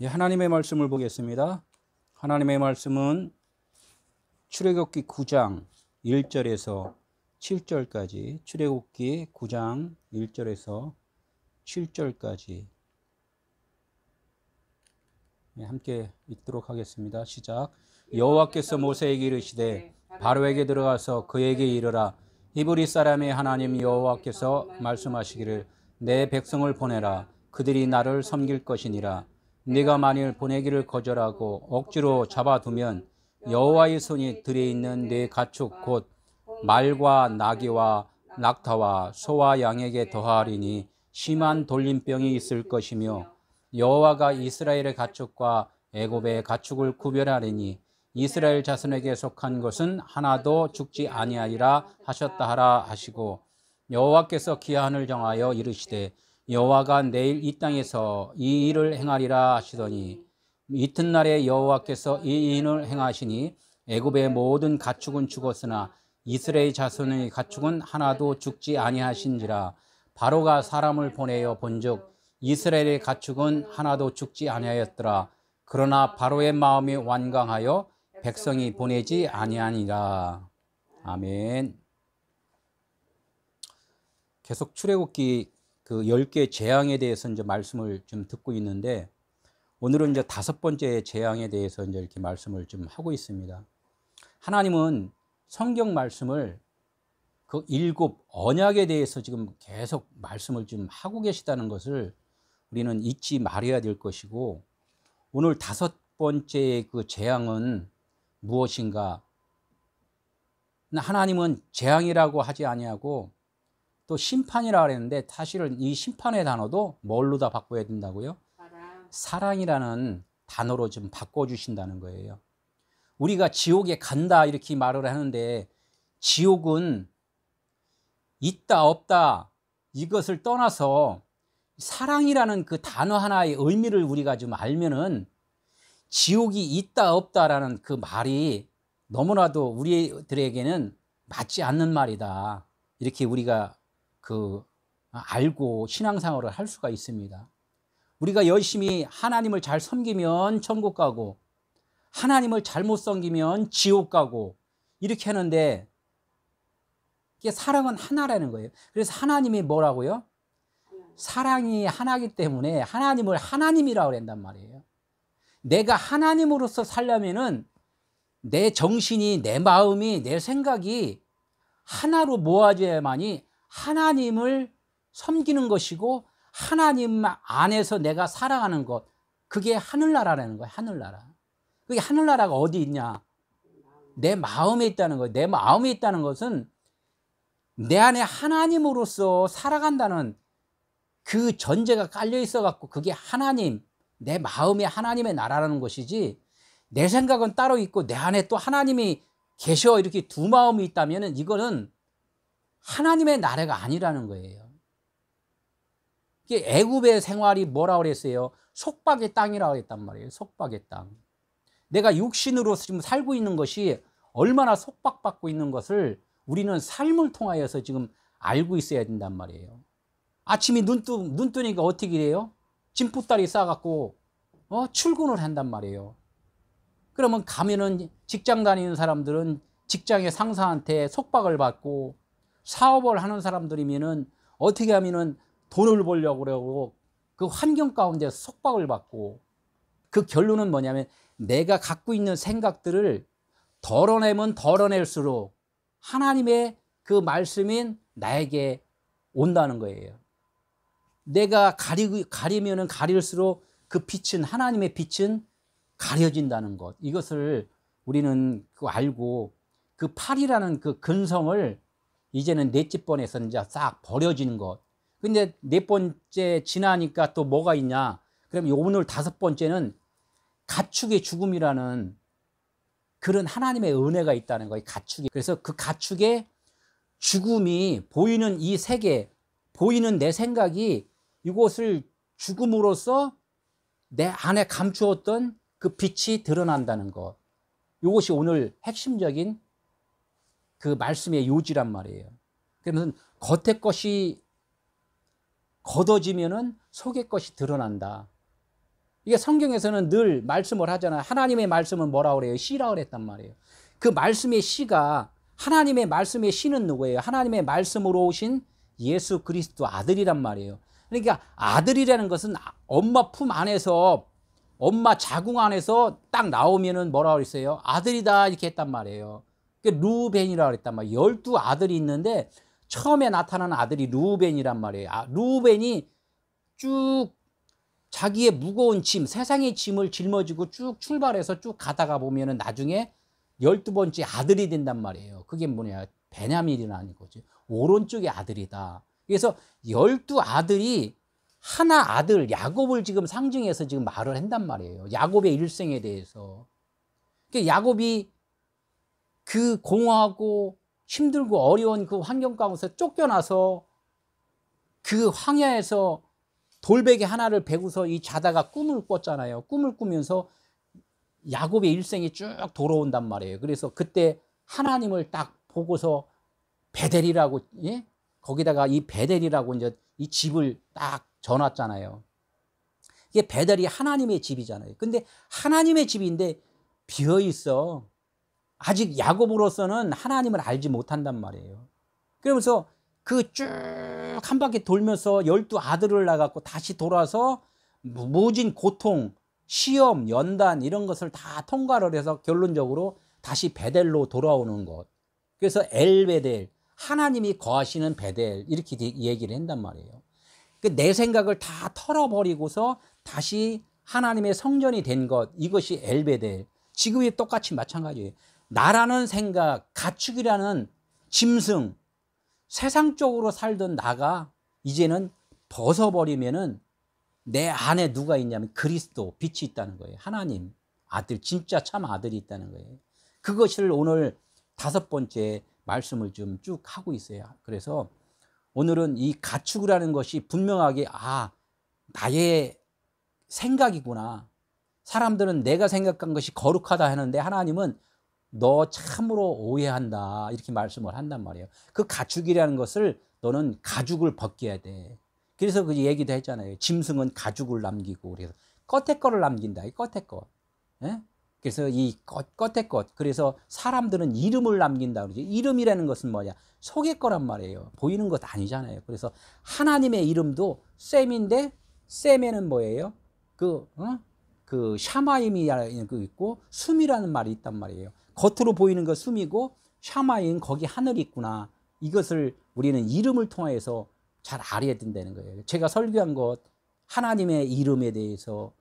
예, 하나님의 말씀을 보겠습니다. 하나님의 말씀은 출애굽기 9장 1절에서 7절까지, 출애굽기 9장 1절에서 7절까지 함께 읽도록 하겠습니다. 시작. 여호와께서 모세에게 이르시되 바로에게 들어가서 그에게 이르라. 히브리 사람의 하나님 여호와께서 말씀하시기를 내 백성을 보내라. 그들이 나를 섬길 것이니라. 네가 만일 보내기를 거절하고 억지로 잡아두면 여호와의 손이 들에 있는 네 가축 곧 말과 나귀와 낙타와 소와 양에게 더하리니 심한 돌림병이 있을 것이며 여호와가 이스라엘의 가축과 애굽의 가축을 구별하리니 이스라엘 자손에게 속한 것은 하나도 죽지 아니하리라 하셨다 하라 하시고, 여호와께서 기한을 정하여 이르시되 여호와가 내일 이 땅에서 이 일을 행하리라 하시더니 이튿날에 여호와께서 이 일을 행하시니 애굽의 모든 가축은 죽었으나 이스라엘 자손의 가축은 하나도 죽지 아니하신지라. 바로가 사람을 보내어 본즉 이스라엘의 가축은 하나도 죽지 아니하였더라. 그러나 바로의 마음이 완강하여 백성이 보내지 아니하니라. 아멘. 계속 출애굽기 그 10개 재앙에 대해서 이제 말씀을 좀 듣고 있는데, 오늘은 이제 5번째 재앙에 대해서 이제 이렇게 말씀을 좀 하고 있습니다. 하나님은 성경 말씀을 그 7 언약에 대해서 지금 계속 말씀을 좀 하고 계시다는 것을 우리는 잊지 말아야 될 것이고, 오늘 5번째 그 재앙은 무엇인가? 하나님은 재앙이라고 하지 아니하고 또 심판이라고 했는데, 사실은 이 심판의 단어도 뭘로 다 바꿔야 된다고요? 사랑이라는 단어로 좀 바꿔주신다는 거예요. 우리가 지옥에 간다 이렇게 말을 하는데, 지옥은 있다 없다 이것을 떠나서 사랑이라는 그 단어 하나의 의미를 우리가 좀 알면은 지옥이 있다 없다라는 그 말이 너무나도 우리들에게는 맞지 않는 말이다, 이렇게 우리가 알고 신앙생활을 할 수가 있습니다. 우리가 열심히 하나님을 잘 섬기면 천국 가고 하나님을 잘못 섬기면 지옥 가고 이렇게 하는데, 이게 사랑은 하나라는 거예요. 그래서 하나님이 뭐라고요? 사랑이 하나이기 때문에 하나님을 하나님이라고 한단 말이에요. 내가 하나님으로서 살려면은 내 정신이, 내 마음이, 내 생각이 하나로 모아져야만이 하나님을 섬기는 것이고, 하나님 안에서 내가 살아가는 것, 그게 하늘나라라는 거예요. 하늘나라. 그게 하늘나라가 어디 있냐? 내 마음에 있다는 거예요. 내 마음에 있다는 것은 내 안에 하나님으로서 살아간다는 그 전제가 깔려 있어 갖고, 그게 하나님, 내 마음에 하나님의 나라라는 것이지, 내 생각은 따로 있고 내 안에 또 하나님이 계셔, 이렇게 두 마음이 있다면 이거는 하나님의 나라가 아니라는 거예요. 이게 애굽의 생활이 뭐라고 그랬어요? 속박의 땅이라고 했단 말이에요. 속박의 땅. 내가 육신으로 지금 살고 있는 것이 얼마나 속박받고 있는 것을 우리는 삶을 통하여서 지금 알고 있어야 된단 말이에요. 아침에 눈 뜨니까 어떻게 해요? 짐보따리 싸갖고 출근을 한단 말이에요. 그러면 가면은 직장 다니는 사람들은 직장의 상사한테 속박을 받고, 사업을 하는 사람들이면은 어떻게 하면은 돈을 벌려고 그러고 그 환경 가운데 속박을 받고, 그 결론은 뭐냐면 내가 갖고 있는 생각들을 덜어내면 덜어낼수록 하나님의 그 말씀인 나에게 온다는 거예요. 내가 가리면은 가릴수록 그 빛은, 하나님의 빛은 가려진다는 것, 이것을 우리는 알고 그 팔이라는 그 근성을 이제는 넷째 번에서 이제 싹 버려지는 것. 근데 4번째 지나니까 또 뭐가 있냐? 그럼 오늘 5번째는 가축의 죽음이라는 그런 하나님의 은혜가 있다는 거예요. 가축이. 그래서 그 가축의 죽음이 보이는 이 세계, 보이는 내 생각이 이곳을 죽음으로써 내 안에 감추었던 그 빛이 드러난다는 것. 이것이 오늘 핵심적인 그 말씀의 요지란 말이에요. 그러면 겉의 것이 걷어지면은 속의 것이 드러난다. 이게 성경에서는 늘 말씀을 하잖아요. 하나님의 말씀은 뭐라 그래요? 씨라 그랬단 말이에요. 그 말씀의 씨가, 하나님의 말씀의 씨는 누구예요? 하나님의 말씀으로 오신 예수 그리스도 아들이란 말이에요. 그러니까 아들이라는 것은 엄마 품 안에서, 엄마 자궁 안에서 딱 나오면은 뭐라 그랬어요? 아들이다 이렇게 했단 말이에요. 루벤이라고 그랬단 말이에요. 12아들이 있는데 처음에 나타난 아들이 루벤이란 말이에요. 루벤이 쭉 자기의 무거운 짐, 세상의 짐을 짊어지고 쭉 출발해서 쭉 가다가 보면은 나중에 12번째 아들이 된단 말이에요. 그게 뭐냐? 베냐민이라는 거지. 오른쪽의 아들이다. 그래서 12아들이 하나 아들 야곱을 지금 상징해서 지금 말을 한단 말이에요. 야곱의 일생에 대해서. 그러니까 야곱이 그 공허하고 힘들고 어려운 그 환경 가운데서 쫓겨나서 그 황야에서 돌베개 하나를 베고서 이 자다가 꿈을 꿨잖아요. 꿈을 꾸면서 야곱의 일생이 쭉 돌아온단 말이에요. 그래서 그때 하나님을 딱 보고서 베델이라고, 예? 거기다가 이 베델이라고 이제 이 집을 딱 전놨잖아요. 이게 베델이 하나님의 집이잖아요. 근데 하나님의 집인데 비어 있어. 아직 야곱으로서는 하나님을 알지 못한단 말이에요. 그러면서 그 쭉 한 바퀴 돌면서 12아들을 낳았고 다시 돌아서 무진 고통, 시험, 연단 이런 것을 다 통과를 해서 결론적으로 다시 베델로 돌아오는 것. 그래서 엘베델, 하나님이 거하시는 베델 이렇게 얘기를 한단 말이에요. 내 생각을 다 털어버리고서 다시 하나님의 성전이 된 것, 이것이 엘베델. 지금이 똑같이 마찬가지예요. 나라는 생각, 가축이라는 짐승, 세상적으로 살던 나가 이제는 벗어버리면은 내 안에 누가 있냐면 그리스도, 빛이 있다는 거예요. 하나님, 아들, 진짜 참 아들이 있다는 거예요. 그것을 오늘 5번째 말씀을 좀 쭉 하고 있어요. 그래서 오늘은 이 가축이라는 것이 분명하게 나의 생각이구나. 사람들은 내가 생각한 것이 거룩하다 하는데 하나님은 너 참으로 오해한다 이렇게 말씀을 한단 말이에요. 그 가축이라는 것을 너는 가죽을 벗겨야 돼. 그래서 그 얘기도 했잖아요. 짐승은 가죽을 남기고 그래서 겉에 거를 남긴다. 이 겉에 거. 예? 그래서 이 겉에 것. 그래서 사람들은 이름을 남긴다 그러죠. 이름이라는 것은 뭐냐? 속의 거란 말이에요. 보이는 것 아니잖아요. 그래서 하나님의 이름도 셈인데 셈에는 뭐예요? 그 샤마임이 있고 숨이라는 말이 있단 말이에요. 겉으로 보이는 거 숨이고 샤마임 거기 하늘이 있구나. 이것을 우리는 이름을 통해서 잘 알아야 된다는 거예요. 제가 설교한 것 하나님의 이름에 대해서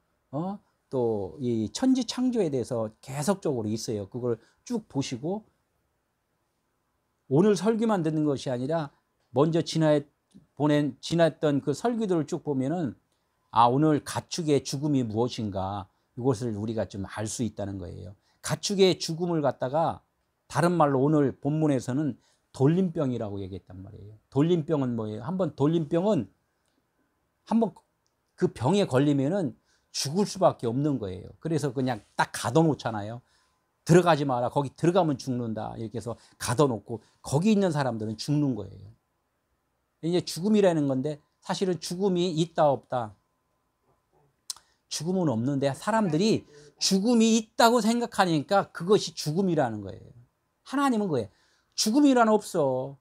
또 이 천지 창조에 대해서 계속적으로 있어요. 그걸 쭉 보시고 오늘 설교만 듣는 것이 아니라 먼저 지났던 그 설교들을 쭉 보면은 오늘 가축의 죽음이 무엇인가 이것을 우리가 좀 알 수 있다는 거예요. 가축의 죽음을 갖다가 다른 말로 오늘 본문에서는 돌림병이라고 얘기했단 말이에요. 돌림병은 뭐예요? 돌림병은 한번 그 병에 걸리면은 죽을 수밖에 없는 거예요. 그래서 그냥 딱 가둬놓잖아요. 들어가지 마라. 거기 들어가면 죽는다. 이렇게 해서 가둬놓고 거기 있는 사람들은 죽는 거예요. 이제 죽음이라는 건데 사실은 죽음이 있다 없다. 죽음은 없는데 사람들이 죽음이 있다고 생각하니까 그것이 죽음이라는 거예요. 하나님은 그거예요. 죽음이란 없어.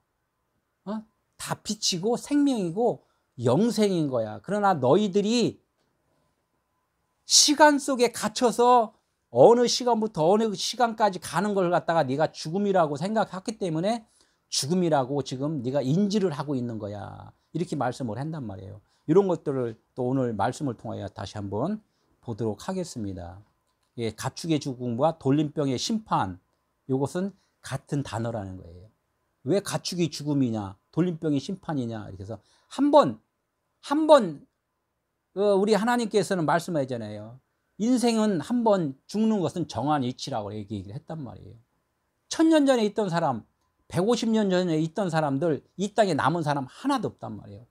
다 빛이고 생명이고 영생인 거야. 그러나 너희들이 시간 속에 갇혀서 어느 시간부터 어느 시간까지 가는 걸 갖다가 네가 죽음이라고 생각했기 때문에 죽음이라고 지금 네가 인지를 하고 있는 거야. 이렇게 말씀을 한단 말이에요. 이런 것들을 또 오늘 말씀을 통하여 다시 한번 보도록 하겠습니다. 예, 가축의 죽음과 돌림병의 심판, 이것은 같은 단어라는 거예요. 왜 가축이 죽음이냐, 돌림병이 심판이냐, 이렇게 해서 한 번 우리 하나님께서는 말씀하잖아요. 인생은 한 번 죽는 것은 정한 이치라고 얘기를 했단 말이에요. 1000년 전에 있던 사람, 150년 전에 있던 사람들, 이 땅에 남은 사람 하나도 없단 말이에요.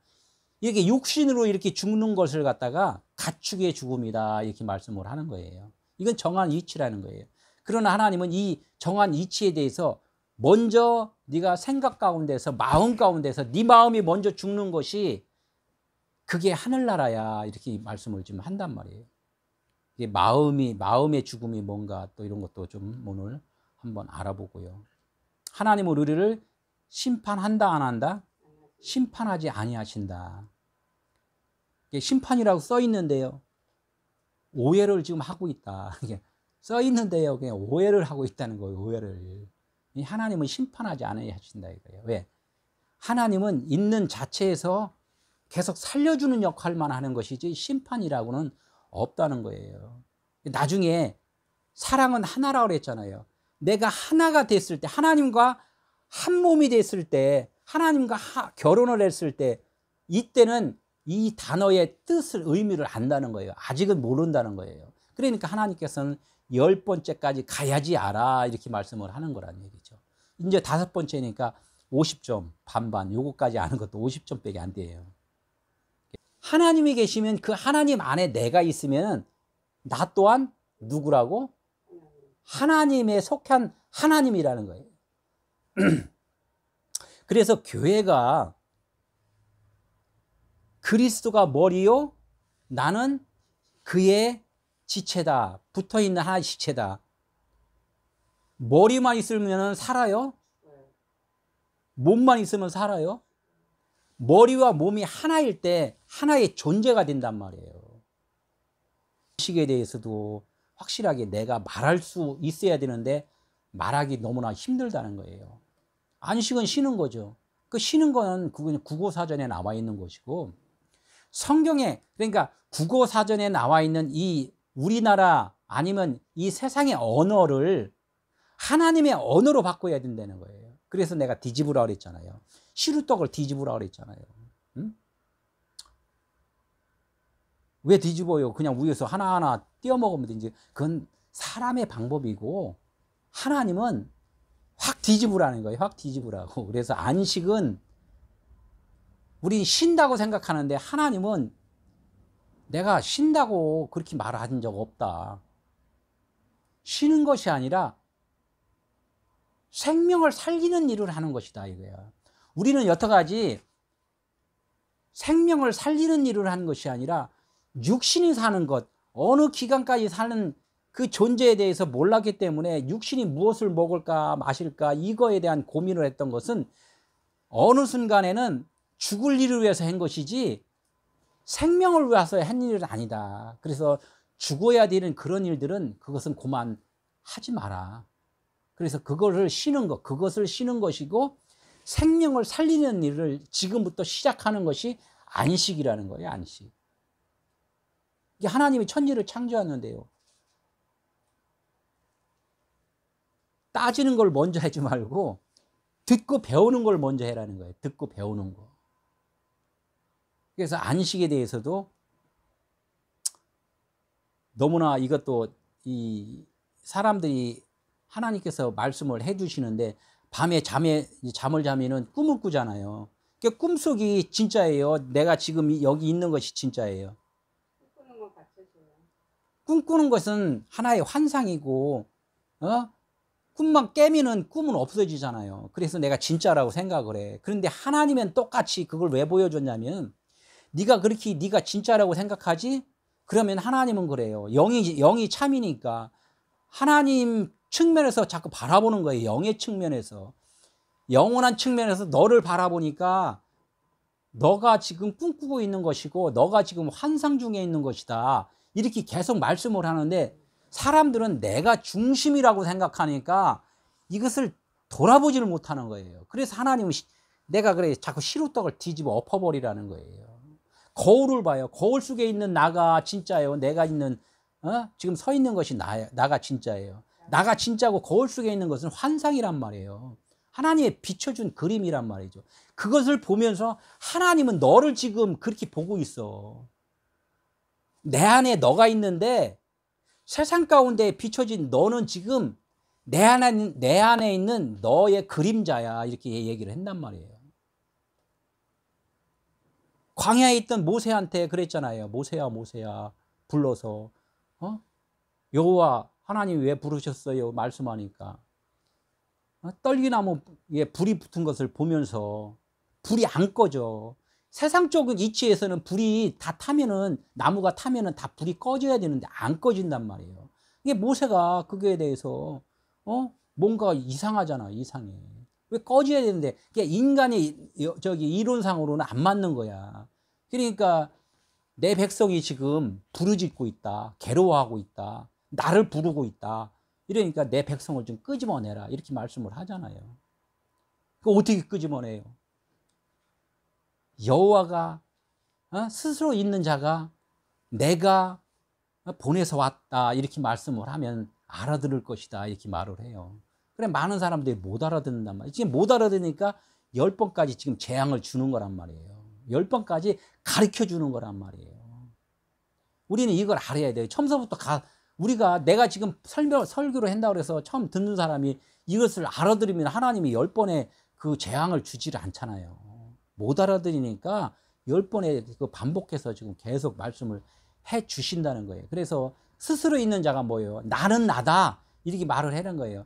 이렇게 육신으로 이렇게 죽는 것을 갖다가 가축의 죽음이다 이렇게 말씀을 하는 거예요. 이건 정한 이치라는 거예요. 그러나 하나님은 이 정한 이치에 대해서 먼저 네가 생각 가운데서 마음 가운데서 네 마음이 먼저 죽는 것이 그게 하늘나라야 이렇게 말씀을 좀 한단 말이에요. 이게 마음의 죽음이 뭔가 또 이런 것도 좀 오늘 한번 알아보고요. 하나님은 우리를 심판한다 안 한다? 심판하지 아니하신다. 이게 심판이라고 써 있는데요. 오해를 지금 하고 있다. 이게 써 있는데요. 그냥 오해를 하고 있다는 거예요. 오해를. 하나님은 심판하지 아니하신다 이거예요. 왜? 하나님은 있는 자체에서 계속 살려주는 역할만 하는 것이지 심판이라고는 없다는 거예요. 나중에 사랑은 하나라고 그랬잖아요. 내가 하나가 됐을 때, 하나님과 한 몸이 됐을 때, 하나님과 결혼을 했을 때, 이때는 이 단어의 뜻을, 의미를 안다는 거예요. 아직은 모른다는 거예요. 그러니까 하나님께서는 10번째까지 가야지 알아, 이렇게 말씀을 하는 거란 얘기죠. 이제 5번째니까 50점, 반반, 요거까지 아는 것도 50점밖에 안 돼요. 하나님이 계시면 그 하나님 안에 내가 있으면 나 또한 누구라고? 하나님에 속한 하나님이라는 거예요. 그래서 교회가 그리스도가 머리요, 나는 그의 지체다. 붙어있는 하나의 지체다. 머리만 있으면 살아요? 몸만 있으면 살아요? 머리와 몸이 하나일 때 하나의 존재가 된단 말이에요. 의식에 대해서도 확실하게 내가 말할 수 있어야 되는데 말하기 너무나 힘들다는 거예요. 안식은 쉬는 거죠. 그 쉬는 거는 그건 국어사전에 나와 있는 것이고, 성경에, 그러니까 국어사전에 나와 있는 이 우리나라 아니면 이 세상의 언어를 하나님의 언어로 바꿔야 된다는 거예요. 그래서 내가 뒤집으라고 그랬잖아요. 시루떡을 뒤집으라고 그랬잖아요. 응? 왜 뒤집어요? 그냥 위에서 하나하나 띄워 먹으면 되지. 그건 사람의 방법이고, 하나님은 확 뒤집으라는 거예요. 확 뒤집으라고. 그래서 안식은 우린 쉰다고 생각하는데, 하나님은 내가 쉰다고 그렇게 말한 적 없다. 쉬는 것이 아니라 생명을 살리는 일을 하는 것이다 이거야. 우리는 여태까지 생명을 살리는 일을 하는 것이 아니라 육신이 사는 것, 어느 기간까지 사는 그 존재에 대해서 몰랐기 때문에 육신이 무엇을 먹을까 마실까 이거에 대한 고민을 했던 것은 어느 순간에는 죽을 일을 위해서 한 것이지 생명을 위해서 한 일은 아니다. 그래서 죽어야 되는 그런 일들은 그것은 그만 하지 마라. 그래서 그것을 쉬는 것이고, 생명을 살리는 일을 지금부터 시작하는 것이 안식이라는 거예요. 안식. 이게 하나님이 천지를 창조하는데요, 따지는 걸 먼저 하지 말고 듣고 배우는 걸 먼저 해라는 거예요. 듣고 배우는 거. 그래서 안식에 대해서도 너무나 이것도 이 사람들이 하나님께서 말씀을 해주시는데, 밤에 잠을 자면은 꿈을 꾸잖아요. 그러니까 꿈속이 진짜예요. 내가 지금 여기 있는 것이 진짜예요. 꿈꾸는 것은 하나의 환상이고, 꿈만 깨면은 꿈은 없어지잖아요. 그래서 내가 진짜라고 생각을 해. 그런데 하나님은 똑같이 그걸 왜 보여줬냐면, 네가 진짜라고 생각하지? 그러면 하나님은 그래요. 영이 참이니까 하나님 측면에서 자꾸 바라보는 거예요. 영의 측면에서. 영원한 측면에서 너를 바라보니까 너가 지금 꿈꾸고 있는 것이고 너가 지금 환상 중에 있는 것이다. 이렇게 계속 말씀을 하는데, 사람들은 내가 중심이라고 생각하니까 이것을 돌아보지를 못하는 거예요. 그래서 하나님은 내가 그래 자꾸 시루떡을 뒤집어 엎어버리라는 거예요. 거울을 봐요. 거울 속에 있는 나가 진짜예요. 내가 있는 지금 서 있는 것이 나가 진짜예요. 나가 진짜고 거울 속에 있는 것은 환상이란 말이에요. 하나님의 비춰준 그림이란 말이죠. 그것을 보면서 하나님은 너를 지금 그렇게 보고 있어. 내 안에 너가 있는데 세상 가운데 비춰진 너는 지금 내 안에 있는 너의 그림자야. 이렇게 얘기를 했단 말이에요. 광야에 있던 모세한테 그랬잖아요. 모세야 불러서 여호와 하나님 왜 부르셨어요? 말씀하니까 떨기나무에 불이 붙은 것을 보면서 불이 안 꺼져. 세상적인 이치에서는 불이 다 타면은, 나무가 타면은 다 불이 꺼져야 되는데 안 꺼진단 말이에요. 이게 모세가 그거에 대해서 뭔가 이상하잖아. 이상해. 왜 꺼져야 되는데, 그게 인간의 저기 이론상으로는 안 맞는 거야. 그러니까 내 백성이 지금 부르짖고 있다, 괴로워하고 있다, 나를 부르고 있다, 이러니까 내 백성을 좀 끄집어내라, 이렇게 말씀을 하잖아요. 그 어떻게 끄집어내요? 여호와가 스스로 있는 자가 내가 보내서 왔다, 이렇게 말씀을 하면 알아들을 것이다, 이렇게 말을 해요. 그래, 많은 사람들이 못 알아듣는단 말이에요. 지금 못 알아듣으니까 10번까지 지금 재앙을 주는 거란 말이에요. 10번까지 가르쳐 주는 거란 말이에요. 우리는 이걸 알아야 돼요. 처음서부터 우리가, 내가 지금 설교를 한다고 해서 처음 듣는 사람이 이것을 알아들으면 하나님이 10번의 그 재앙을 주지를 않잖아요. 못 알아들으니까 10번의 그 반복해서 지금 계속 말씀을 해 주신다는 거예요. 그래서 스스로 있는 자가 뭐예요? 나는 나다, 이렇게 말을 하는 거예요.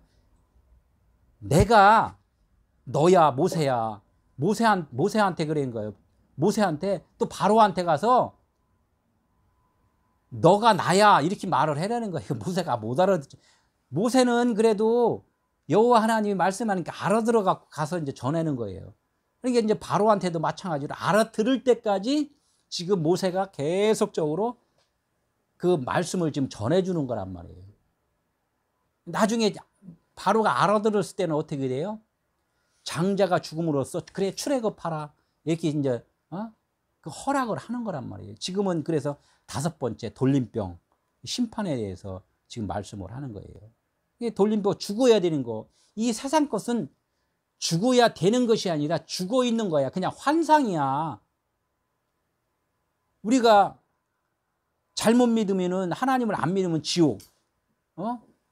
내가 너야, 모세야. 모세한테 그런 거예요. 모세한테, 또 바로한테 가서 너가 나야, 이렇게 말을 해라는 거예요. 모세가 못 알아듣죠. 모세는 그래도 여호와 하나님이 말씀하니까 알아들어 갖고 가서 이제 전하는 거예요. 그러니까 이제 바로한테도 마찬가지로 알아들을 때까지 지금 모세가 계속적으로 그 말씀을 지금 전해주는 거란 말이에요. 나중에 바로가 알아들었을 때는 어떻게 돼요? 장자가 죽음으로써 그래 출애굽하라, 이렇게 이제 그 허락을 하는 거란 말이에요. 지금은 그래서 5번째 돌림병 심판에 대해서 지금 말씀을 하는 거예요. 이게 돌림병, 죽어야 되는 거. 이 세상 것은 죽어야 되는 것이 아니라 죽어 있는 거야. 그냥 환상이야. 우리가 잘못 믿으면은, 하나님을 안 믿으면 지옥,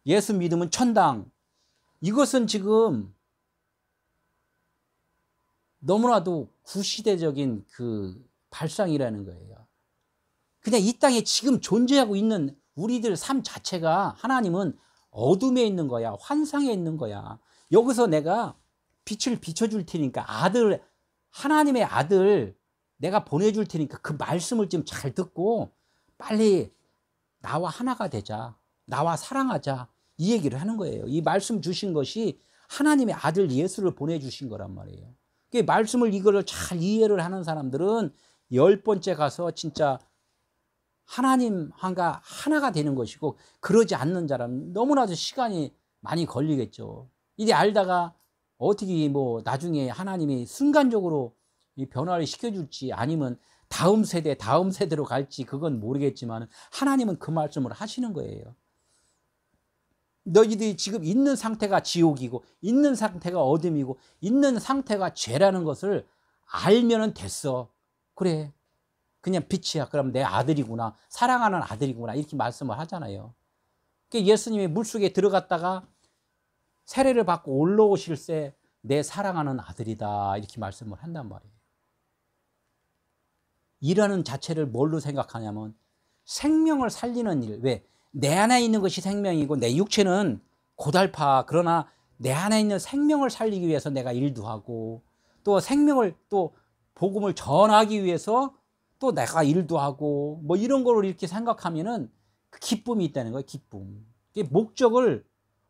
예수 믿으면 천당. 이것은 지금 너무나도 구시대적인 그 발상이라는 거예요. 그냥 이 땅에 지금 존재하고 있는 우리들 삶 자체가, 하나님은 어둠에 있는 거야, 환상에 있는 거야. 여기서 내가 빛을 비춰줄 테니까, 하나님의 아들 내가 보내줄 테니까 그 말씀을 좀 잘 듣고 빨리 나와 하나가 되자, 나와 사랑하자, 이 얘기를 하는 거예요. 이 말씀 주신 것이 하나님의 아들 예수를 보내주신 거란 말이에요. 그 말씀을, 이거를 잘 이해를 하는 사람들은 10번째 가서 진짜 하나님과 하나가 되는 것이고, 그러지 않는 사람은 너무나도 시간이 많이 걸리겠죠. 이제 알다가 어떻게 뭐 나중에 하나님이 순간적으로 이 변화를 시켜줄지, 아니면 다음 세대로 갈지, 그건 모르겠지만 하나님은 그 말씀을 하시는 거예요. 너희들이 지금 있는 상태가 지옥이고, 있는 상태가 어둠이고, 있는 상태가 죄라는 것을 알면은 됐어. 그래, 그냥 빛이야. 그럼 내 아들이구나, 사랑하는 아들이구나, 이렇게 말씀을 하잖아요. 예수님이 물속에 들어갔다가 세례를 받고 올라오실 때 내 사랑하는 아들이다, 이렇게 말씀을 한단 말이에요. 일하는 자체를 뭘로 생각하냐면 생명을 살리는 일. 왜? 내 안에 있는 것이 생명이고 내 육체는 고달파. 그러나 내 안에 있는 생명을 살리기 위해서 내가 일도 하고, 또 생명을, 또 복음을 전하기 위해서 또 내가 일도 하고, 뭐 이런 거를 이렇게 생각하면은 그 기쁨이 있다는 거예요. 기쁨. 목적을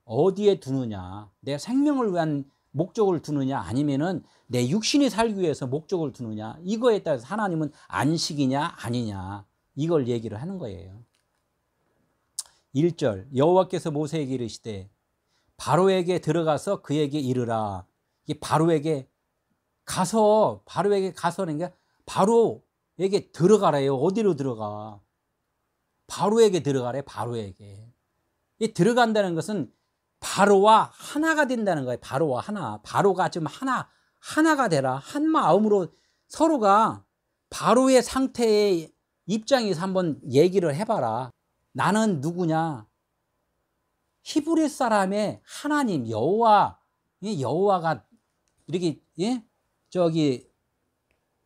어디에 두느냐, 내 생명을 위한 목적을 두느냐, 아니면은 내 육신이 살기 위해서 목적을 두느냐, 이거에 따라서 하나님은 안식이냐 아니냐, 이걸 얘기를 하는 거예요. 1절, 여호와께서 모세에게 이르시되 바로에게 들어가서 그에게 이르라. 이게 바로에게 가서는 게 바로에게 들어가래요. 어디로 들어가? 바로에게 들어가래. 바로에게. 이 들어간다는 것은 바로와 하나가 된다는 거예요. 바로와 하나. 바로가 좀 하나가 되라. 한 마음으로 서로가 바로의 상태의 입장에서 한번 얘기를 해봐라. 나는 누구냐? 히브리 사람의 하나님 여호와가 이렇게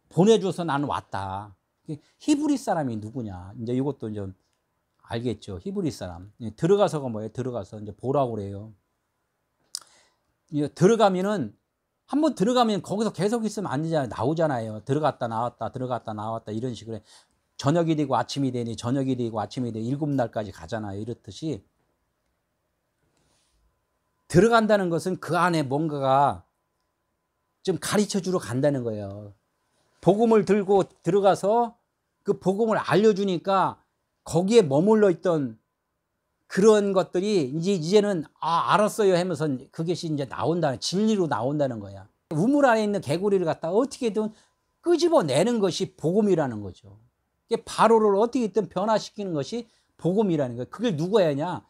보내줘서 나는 왔다. 히브리 사람이 누구냐? 이제 이것도 좀 알겠죠. 히브리 사람. 들어가서가 뭐예요? 들어가서 이제 보라고 그래요. 들어가면은 한번 들어가면 거기서 계속 있으면 안 되잖아요. 나오잖아요. 들어갔다 나왔다 들어갔다 나왔다 이런 식으로 해. 저녁이 되고 아침이 되니 저녁이 되고 아침이 되니 7날까지 가잖아요. 이렇듯이 들어간다는 것은 그 안에 뭔가가 좀 가르쳐 주러 간다는 거예요. 복음을 들고 들어가서 그 복음을 알려주니까 거기에 머물러 있던 그런 것들이 이제는 알았어요 하면서 그것이 이제 나온다는, 진리로 나온다는 거야. 우물 안에 있는 개구리를 갖다 어떻게든 끄집어내는 것이 복음이라는 거죠. 바로를 어떻게든 변화시키는 것이 복음이라는 거예요. 그걸 누가 하냐?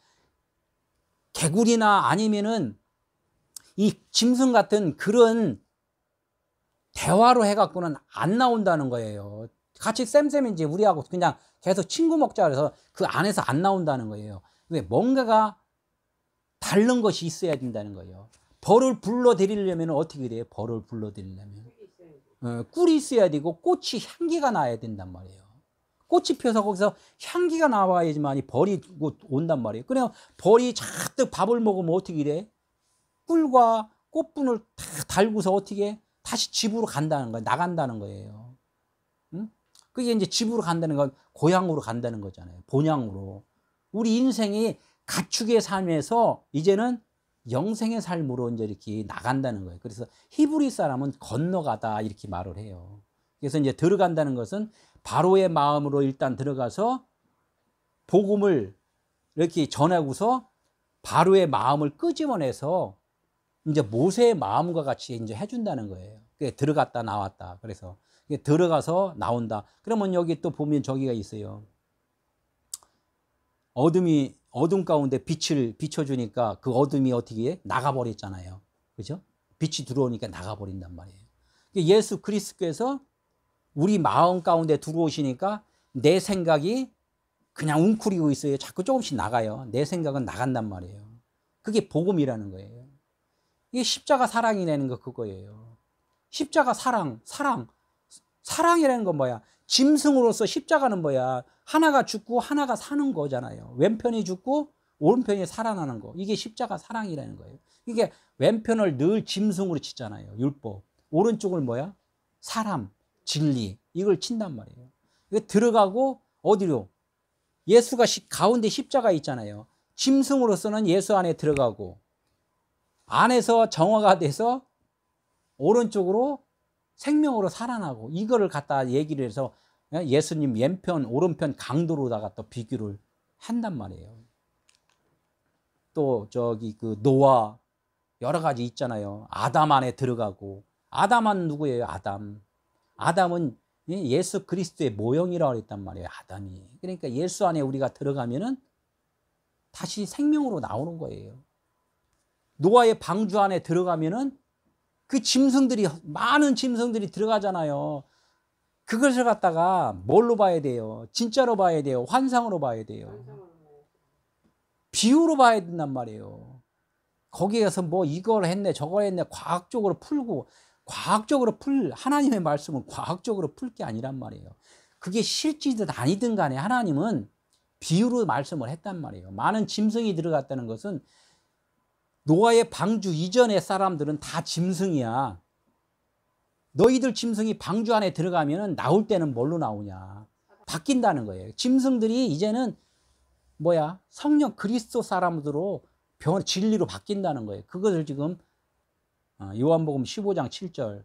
개구리나 아니면은 이 짐승 같은 그런 대화로 해갖고는 안 나온다는 거예요. 같이 쌤쌤이 이제 우리하고 그냥 계속 친구 먹자 그래서 그 안에서 안 나온다는 거예요. 왜? 뭔가가 다른 것이 있어야 된다는 거예요. 벌을 불러들이려면 어떻게 돼요? 벌을 불러들이려면 꿀이 있어야 되고 꽃이 향기가 나야 된단 말이에요. 꽃이 펴서 거기서 향기가 나와야지만 벌이 온단 말이에요. 그냥 벌이 잔뜩 밥을 먹으면 어떻게 돼? 꿀과 꽃분을 다 달고서 어떻게 다시 집으로 간다는 거예요. 나간다는 거예요. 응? 그게 이제 집으로 간다는 건 고향으로 간다는 거잖아요. 본향으로. 우리 인생이 가축의 삶에서 이제는 영생의 삶으로 이제 이렇게 나간다는 거예요. 그래서 히브리 사람은 건너가다 이렇게 말을 해요. 그래서 이제 들어간다는 것은 바로의 마음으로 일단 들어가서 복음을 이렇게 전하고서 바로의 마음을 끄집어내서 이제 모세의 마음과 같이 이제 해준다는 거예요. 그게 들어갔다 나왔다. 그래서 들어가서 나온다. 그러면 여기 또 보면 저기가 있어요. 어둠 가운데 빛을 비춰주니까 그 어둠이 어떻게 해? 나가버렸잖아요. 그죠? 빛이 들어오니까 나가버린단 말이에요. 예수 그리스도께서 우리 마음 가운데 들어오시니까 내 생각이 그냥 웅크리고 있어요. 자꾸 조금씩 나가요. 내 생각은 나간단 말이에요. 그게 복음이라는 거예요. 이게 십자가 사랑이라는 거 그거예요. 십자가 사랑이라는 건 뭐야? 짐승으로서 십자가는 뭐야? 하나가 죽고 하나가 사는 거잖아요. 왼편이 죽고 오른편이 살아나는 거. 이게 십자가 사랑이라는 거예요. 이게 왼편을 늘 짐승으로 치잖아요. 율법. 오른쪽을 뭐야? 사람, 진리. 이걸 친단 말이에요. 이거 들어가고 어디로? 예수가 가운데 십자가 있잖아요. 짐승으로서는 예수 안에 들어가고 안에서 정화가 돼서 오른쪽으로 생명으로 살아나고 이거를 갖다 얘기를 해서 예수님 왼편 오른편 강도로다가 또 비교를 한단 말이에요. 또 저기 그 노아 여러 가지 있잖아요. 아담 안에 들어가고 아담은 누구예요? 아담은 예수 그리스도의 모형이라고 했단 말이에요. 아담이. 그러니까 예수 안에 우리가 들어가면은 다시 생명으로 나오는 거예요. 노아의 방주 안에 들어가면은 그 짐승들이 많은 짐승들이 들어가잖아요. 그것을 갖다가 뭘로 봐야 돼요? 진짜로 봐야 돼요? 환상으로 봐야 돼요? 비유로 봐야 된단 말이에요. 거기에서 뭐 이걸 했네 저걸 했네 과학적으로 풀고 하나님의 말씀은 과학적으로 풀 게 아니란 말이에요. 그게 실지든 아니든 간에 하나님은 비유로 말씀을 했단 말이에요. 많은 짐승이 들어갔다는 것은 노아의 방주 이전의 사람들은 다 짐승이야. 너희들 짐승이 방주 안에 들어가면 나올 때는 뭘로 나오냐? 바뀐다는 거예요. 짐승들이 이제는 뭐야? 성령 그리스도 사람으로 진리로 바뀐다는 거예요. 그것을 지금 요한복음 15장 7절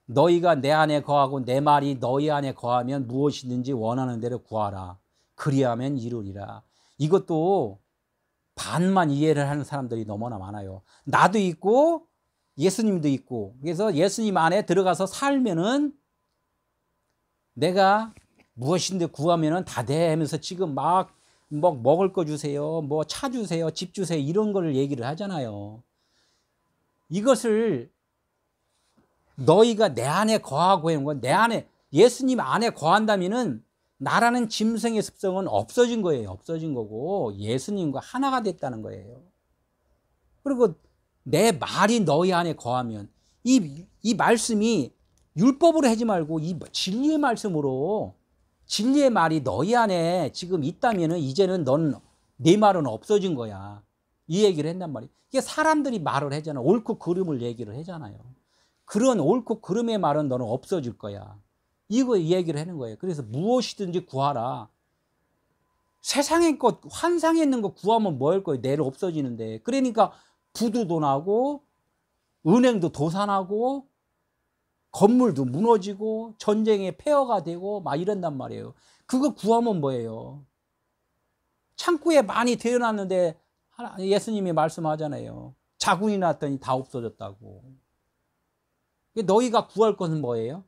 너희가 내 안에 거하고 내 말이 너희 안에 거하면 무엇이든지 원하는 대로 구하라. 그리하면 이루리라. 이것도 반만 이해를 하는 사람들이 너무나 많아요. 나도 있고 예수님도 있고 그래서 예수님 안에 들어가서 살면은 내가 무엇인데 구하면은 다 돼 하면서 지금 막 먹을 거 주세요, 뭐 차 주세요, 집 주세요 이런 걸 얘기를 하잖아요. 이것을 너희가 내 안에 거하고 하는 건 내 안에 예수님 안에 거한다면은 나라는 짐승의 습성은 없어진 거예요. 없어진 거고 예수님과 하나가 됐다는 거예요. 그리고 내 말이 너희 안에 거하면 이 말씀이 율법으로 하지 말고 이 진리의 말씀으로 진리의 말이 너희 안에 지금 있다면은 이제는 내 말은 없어진 거야. 이 얘기를 한단 말이에요. 이게 사람들이 말을 하잖아. 옳고 그름을 얘기를 하잖아요. 그런 옳고 그름의 말은 너는 없어질 거야. 이거 얘기를 하는 거예요. 그래서 무엇이든지 구하라. 세상의 것, 환상에 있는 거 구하면 뭐 할 거예요? 내일 없어지는데. 그러니까 부도도 나고 은행도 도산하고 건물도 무너지고 전쟁의 폐허가 되고 막 이런단 말이에요. 그거 구하면 뭐예요? 창고에 많이 데려놨는데 예수님이 말씀하잖아요. 자군이 났더니 다 없어졌다고. 너희가 구할 것은 뭐예요?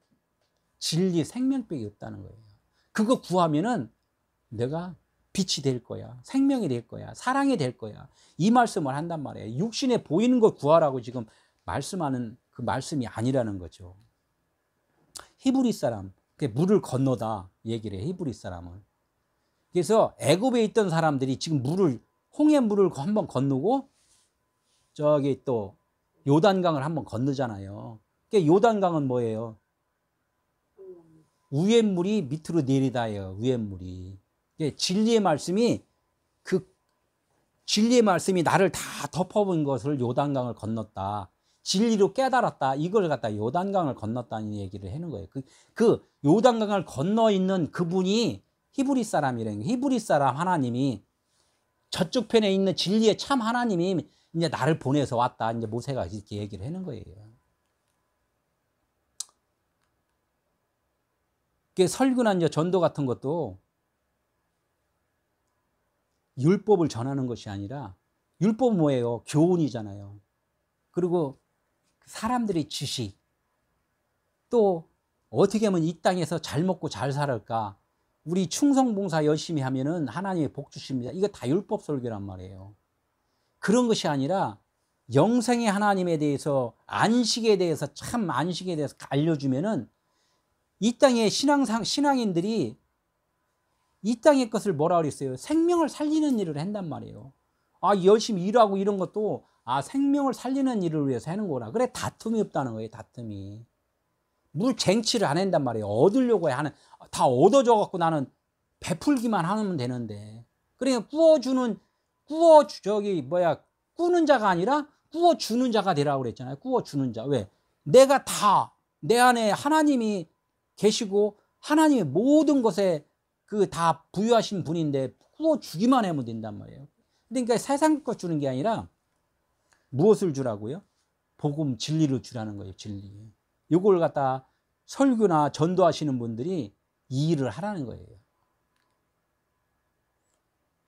진리 생명밖에 없다는 거예요. 그거 구하면은 내가 빛이 될 거야. 생명이 될 거야. 사랑이 될 거야. 이 말씀을 한단 말이에요. 육신에 보이는 걸 구하라고 지금 말씀하는 그 말씀이 아니라는 거죠. 히브리 사람, 물을 건너다 얘기를 해, 히브리 사람은. 그래서 애굽에 있던 사람들이 지금 홍해 물을 한번 건너고 저기 또 요단강을 한번 건너잖아요. 요단강은 뭐예요? 위에 물이 밑으로 내리다예요. 위에 물이. 진리의 말씀이 진리의 말씀이 나를 다 덮어본 것을 요단강을 건넜다. 진리로 깨달았다. 이걸 갖다 요단강을 건넜다는 얘기를 하는 거예요. 그 요단강을 건너 있는 그분이 히브리 사람이라는 거예요. 히브리 사람 하나님이 저쪽 편에 있는 진리의 참 하나님이 이제 나를 보내서 왔다. 이제 모세가 이렇게 얘기를 하는 거예요. 설교나 이제 전도 같은 것도 율법을 전하는 것이 아니라 율법은 뭐예요? 교훈이잖아요. 그리고 사람들의 지식, 또 어떻게 하면 이 땅에서 잘 먹고 잘 살을까? 우리 충성봉사 열심히 하면은 하나님의 복 주십니다. 이거 다 율법 설교란 말이에요. 그런 것이 아니라 영생의 하나님에 대해서, 안식에 대해서, 참 안식에 대해서 알려주면은 이 땅의 신앙인들이 이 땅의 것을 뭐라 그랬어요? 생명을 살리는 일을 한단 말이에요. 열심히 일하고 이런 것도 생명을 살리는 일을 위해서 하는 거구나. 그래, 다툼이 없다는 거예요. 다툼이. 물 쟁취를 안 한단 말이에요. 얻으려고 하는, 다 얻어져 갖고 나는 베풀기만 하면 되는데. 그러니까 꾸는 자가 아니라 꾸어주는 자가 되라고 그랬잖아요. 꾸어주는 자. 왜? 내가 다 내 안에 하나님이 계시고 하나님의 모든 것에 다 부유하신 분인데 꾸어주기만 하면 된단 말이에요. 그러니까 세상 것 주는 게 아니라 무엇을 주라고요? 복음, 진리를 주라는 거예요. 진리. 이걸 갖다 설교나 전도하시는 분들이 이 일을 하라는 거예요.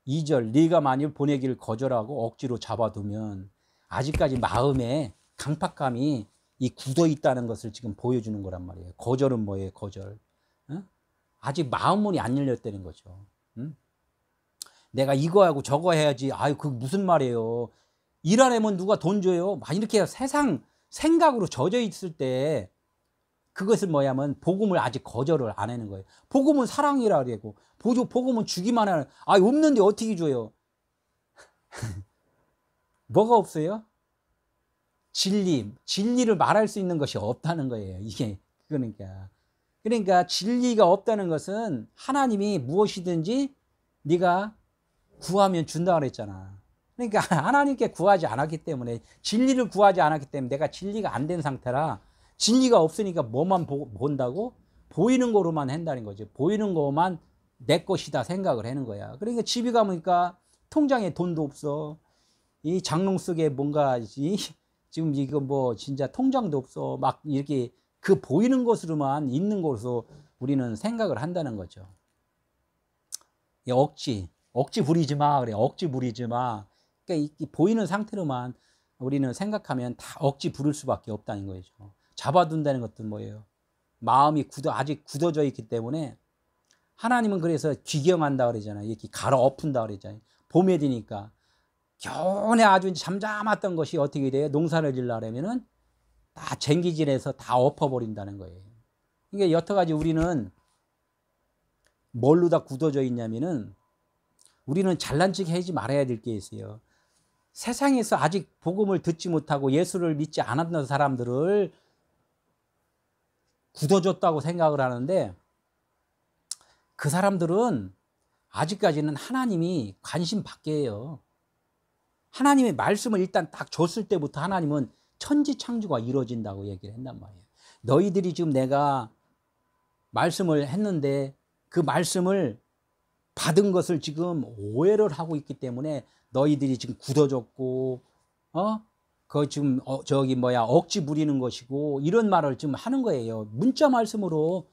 2절, 네가 만일 보내기를 거절하고 억지로 잡아두면 아직까지 마음에 강팍감이 굳어 있다는 것을 지금 보여주는 거란 말이에요. 거절은 뭐예요? 거절. 응? 아직 마음문이 안 열렸다는 거죠. 응? 내가 이거 하고 저거 해야지. 그게 무슨 말이에요. 일 안 하면 누가 돈 줘요? 막 이렇게 세상 생각으로 젖어 있을 때 그것은 뭐냐면 복음을 아직 거절을 안 하는 거예요. 복음은 사랑이라 그러고 복음은 주기만 하는. 없는데 어떻게 줘요? 뭐가 없어요? 진리를 말할 수 있는 것이 없다는 거예요. 이게 그러니까 진리가 없다는 것은 하나님이 무엇이든지 네가 구하면 준다 그랬잖아. 그러니까 하나님께 구하지 않았기 때문에, 진리를 구하지 않았기 때문에 내가 진리가 안 된 상태라, 진리가 없으니까 뭐만 본다고? 보이는 거로만 한다는 거죠. 보이는 거만 내 것이다 생각을 하는 거야. 그러니까 집에 가보니까 통장에 돈도 없어. 이 장롱 속에 뭔가 지금 이거 진짜 통장도 없어. 막 이렇게 보이는 것으로만 있는 것으로 우리는 생각을 한다는 거죠. 억지 부리지 마. 그래. 억지 부리지 마. 그러니까 이 보이는 상태로만 우리는 생각하면 다 억지 부릴 수밖에 없다는 거죠. 잡아둔다는 것도 뭐예요? 마음이 아직 굳어져 있기 때문에, 하나님은 그래서 귀경한다 그러잖아요. 이렇게 갈아엎은다 그러잖아요. 봄에 되니까 겨우내 아주 잠잠했던 것이 어떻게 돼요? 농사를 지려면은 다 쟁기질해서 다 엎어버린다는 거예요. 그러니까 여태까지 우리는 뭘로 다 굳어져 있냐면은, 우리는 잘난 척 하지 말아야 될 게 있어요. 세상에서 아직 복음을 듣지 못하고 예수를 믿지 않았던 사람들을 굳어졌다고 생각을 하는데, 그 사람들은 아직까지는 하나님이 관심 밖이에요. 하나님의 말씀을 일단 딱 줬을 때부터 하나님은 천지창조가 이루어진다고 얘기를 한단 말이에요. 너희들이 지금 내가 말씀을 했는데 그 말씀을 받은 것을 지금 오해를 하고 있기 때문에 너희들이 지금 굳어졌고 그 지금 억지 부리는 것이고 이런 말을 지금 하는 거예요. 문자 말씀으로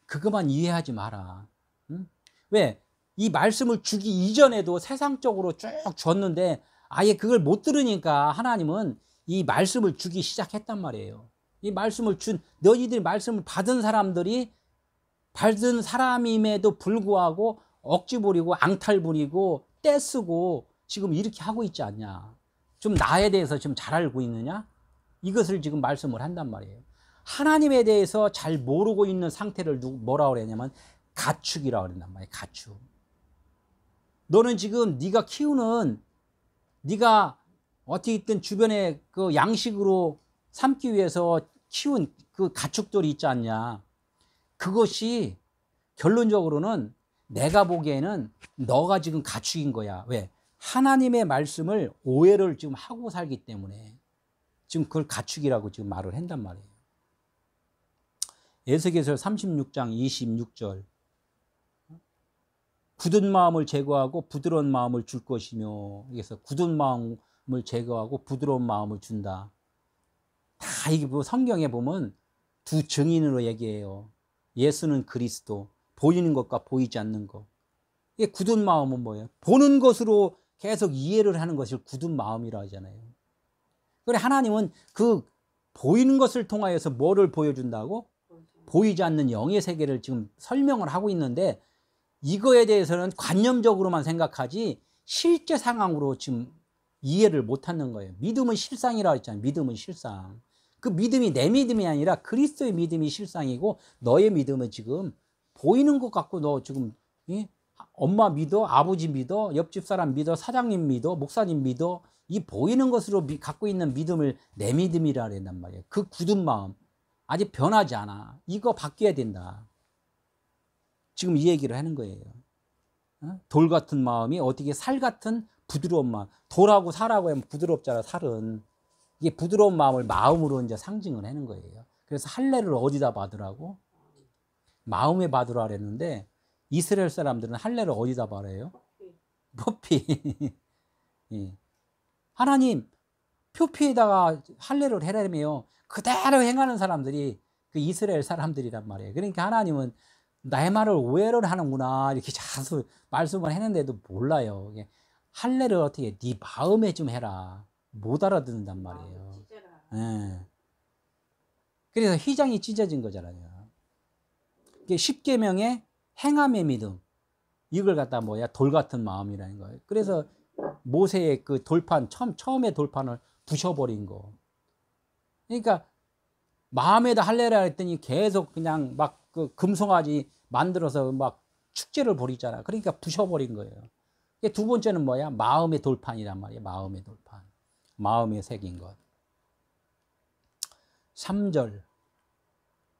그것만 이해하지 마라. 응? 왜? 이 말씀을 주기 이전에도 세상적으로 쭉 줬는데 아예 그걸 못 들으니까 하나님은 이 말씀을 주기 시작했단 말이에요. 이 말씀을 너희들이 말씀을 받은 사람임에도 불구하고 억지 부리고 앙탈 부리고 떼쓰고 지금 이렇게 하고 있지 않냐. 좀 나에 대해서 좀 잘 알고 있느냐? 이것을 지금 말씀을 한단 말이에요. 하나님에 대해서 잘 모르고 있는 상태를 뭐라고 그러냐면 가축이라고 그런단 말이에요. 가축. 너는 지금 네가 키우는 네가 어떻게 있든 주변에 그 양식으로 삼기 위해서 키운 그 가축들이 있지 않냐. 그것이 결론적으로는 내가 보기에는 너가 지금 가축인 거야. 왜? 하나님의 말씀을 오해를 지금 하고 살기 때문에 지금 그걸 가축이라고 지금 말을 한단 말이에요. 에스겔서 36장 26절. 굳은 마음을 제거하고 부드러운 마음을 줄 것이며, 그래서 굳은 마음을 제거하고 부드러운 마음을 준다. 다 이게 뭐 성경에 보면 두 증인으로 얘기해요. 예수는 그리스도, 보이는 것과 보이지 않는 것. 이게 굳은 마음은 뭐예요? 보는 것으로 계속 이해를 하는 것을 굳은 마음이라 하잖아요. 그래 하나님은 그 보이는 것을 통하여서 뭐를 보여준다고? 보이지 않는 영의 세계를 지금 설명을 하고 있는데 이거에 대해서는 관념적으로만 생각하지 실제 상황으로 지금 이해를 못하는 거예요. 믿음은 실상이라고 했잖아요. 믿음은 실상. 그 믿음이 내 믿음이 아니라 그리스도의 믿음이 실상이고 너의 믿음은 지금 보이는 것 같고 너 지금 엄마 믿어, 아버지 믿어, 옆집 사람 믿어, 사장님 믿어, 목사님 믿어. 이 보이는 것으로 갖고 있는 믿음을 내 믿음이라 그랬단 말이에요. 그 굳은 마음 아직 변하지 않아. 이거 바뀌어야 된다. 지금 이 얘기를 하는 거예요. 돌 같은 마음이 어떻게 살 같은 부드러운 마음. 돌하고 살하고 하면 부드럽잖아, 살은. 이게 부드러운 마음을 마음으로 이제 상징을 하는 거예요. 그래서 할례를 어디다 받으라고? 마음에 받으라 그랬는데 이스라엘 사람들은 할례를 어디다 받아요? 표피. 예. 하나님 표피에다가 할례를 해라며 그대로 행하는 사람들이 그 이스라엘 사람들이란 말이에요. 그러니까 하나님은 나의 말을 오해를 하는구나 이렇게 자주 말씀을 했는데도 몰라요. 할례를 어떻게 네 마음에 좀 해라. 못 알아듣는단 말이에요. 예. 그래서 휘장이 찢어진 거잖아요. 이게 십계명의 행함의 믿음. 이걸 갖다 돌 같은 마음이라는 거예요. 그래서 모세의 그 돌판 처음에 돌판을 부셔버린 거. 그러니까 마음에다 할례라 했더니 계속 그냥 막 그 금송아지 만들어서 막 축제를 벌이잖아. 그러니까 부셔버린 거예요. 두 번째는 마음의 돌판이란 말이에요. 마음의 돌판. 마음에 새긴 것. 3절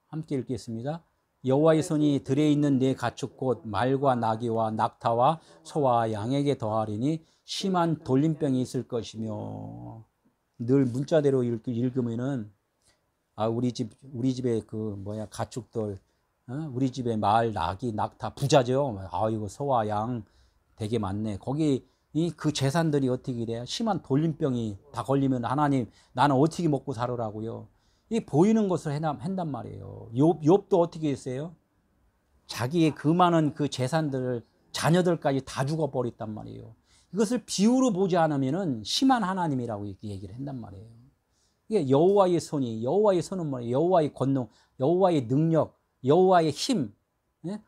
함께 읽겠습니다. 여호와의 손이 들에 있는 네 가축 곧 말과 나귀와 낙타와 소와 양에게 더하리니 심한 돌림병이 있을 것이며. 늘 문자대로 읽으면은 우리 집에 가축들, 우리 집에 말, 나귀, 낙타 부자죠. 이거 소와 양 되게 많네. 거기 그 재산들이 어떻게 돼요? 심한 돌림병이 다 걸리면 하나님 나는 어떻게 먹고 살으라고요? 이 보이는 것을 한단 말이에요. 욥도 어떻게 했어요? 자기의 그 많은 그 재산들, 자녀들까지 다 죽어버렸단 말이에요. 이것을 비유로 보지 않으면은 심한 하나님이라고 이렇게 얘기를 한단 말이에요. 이게 여호와의 손은 뭐예요? 여호와의 권능, 여호와의 능력, 여호와의 힘,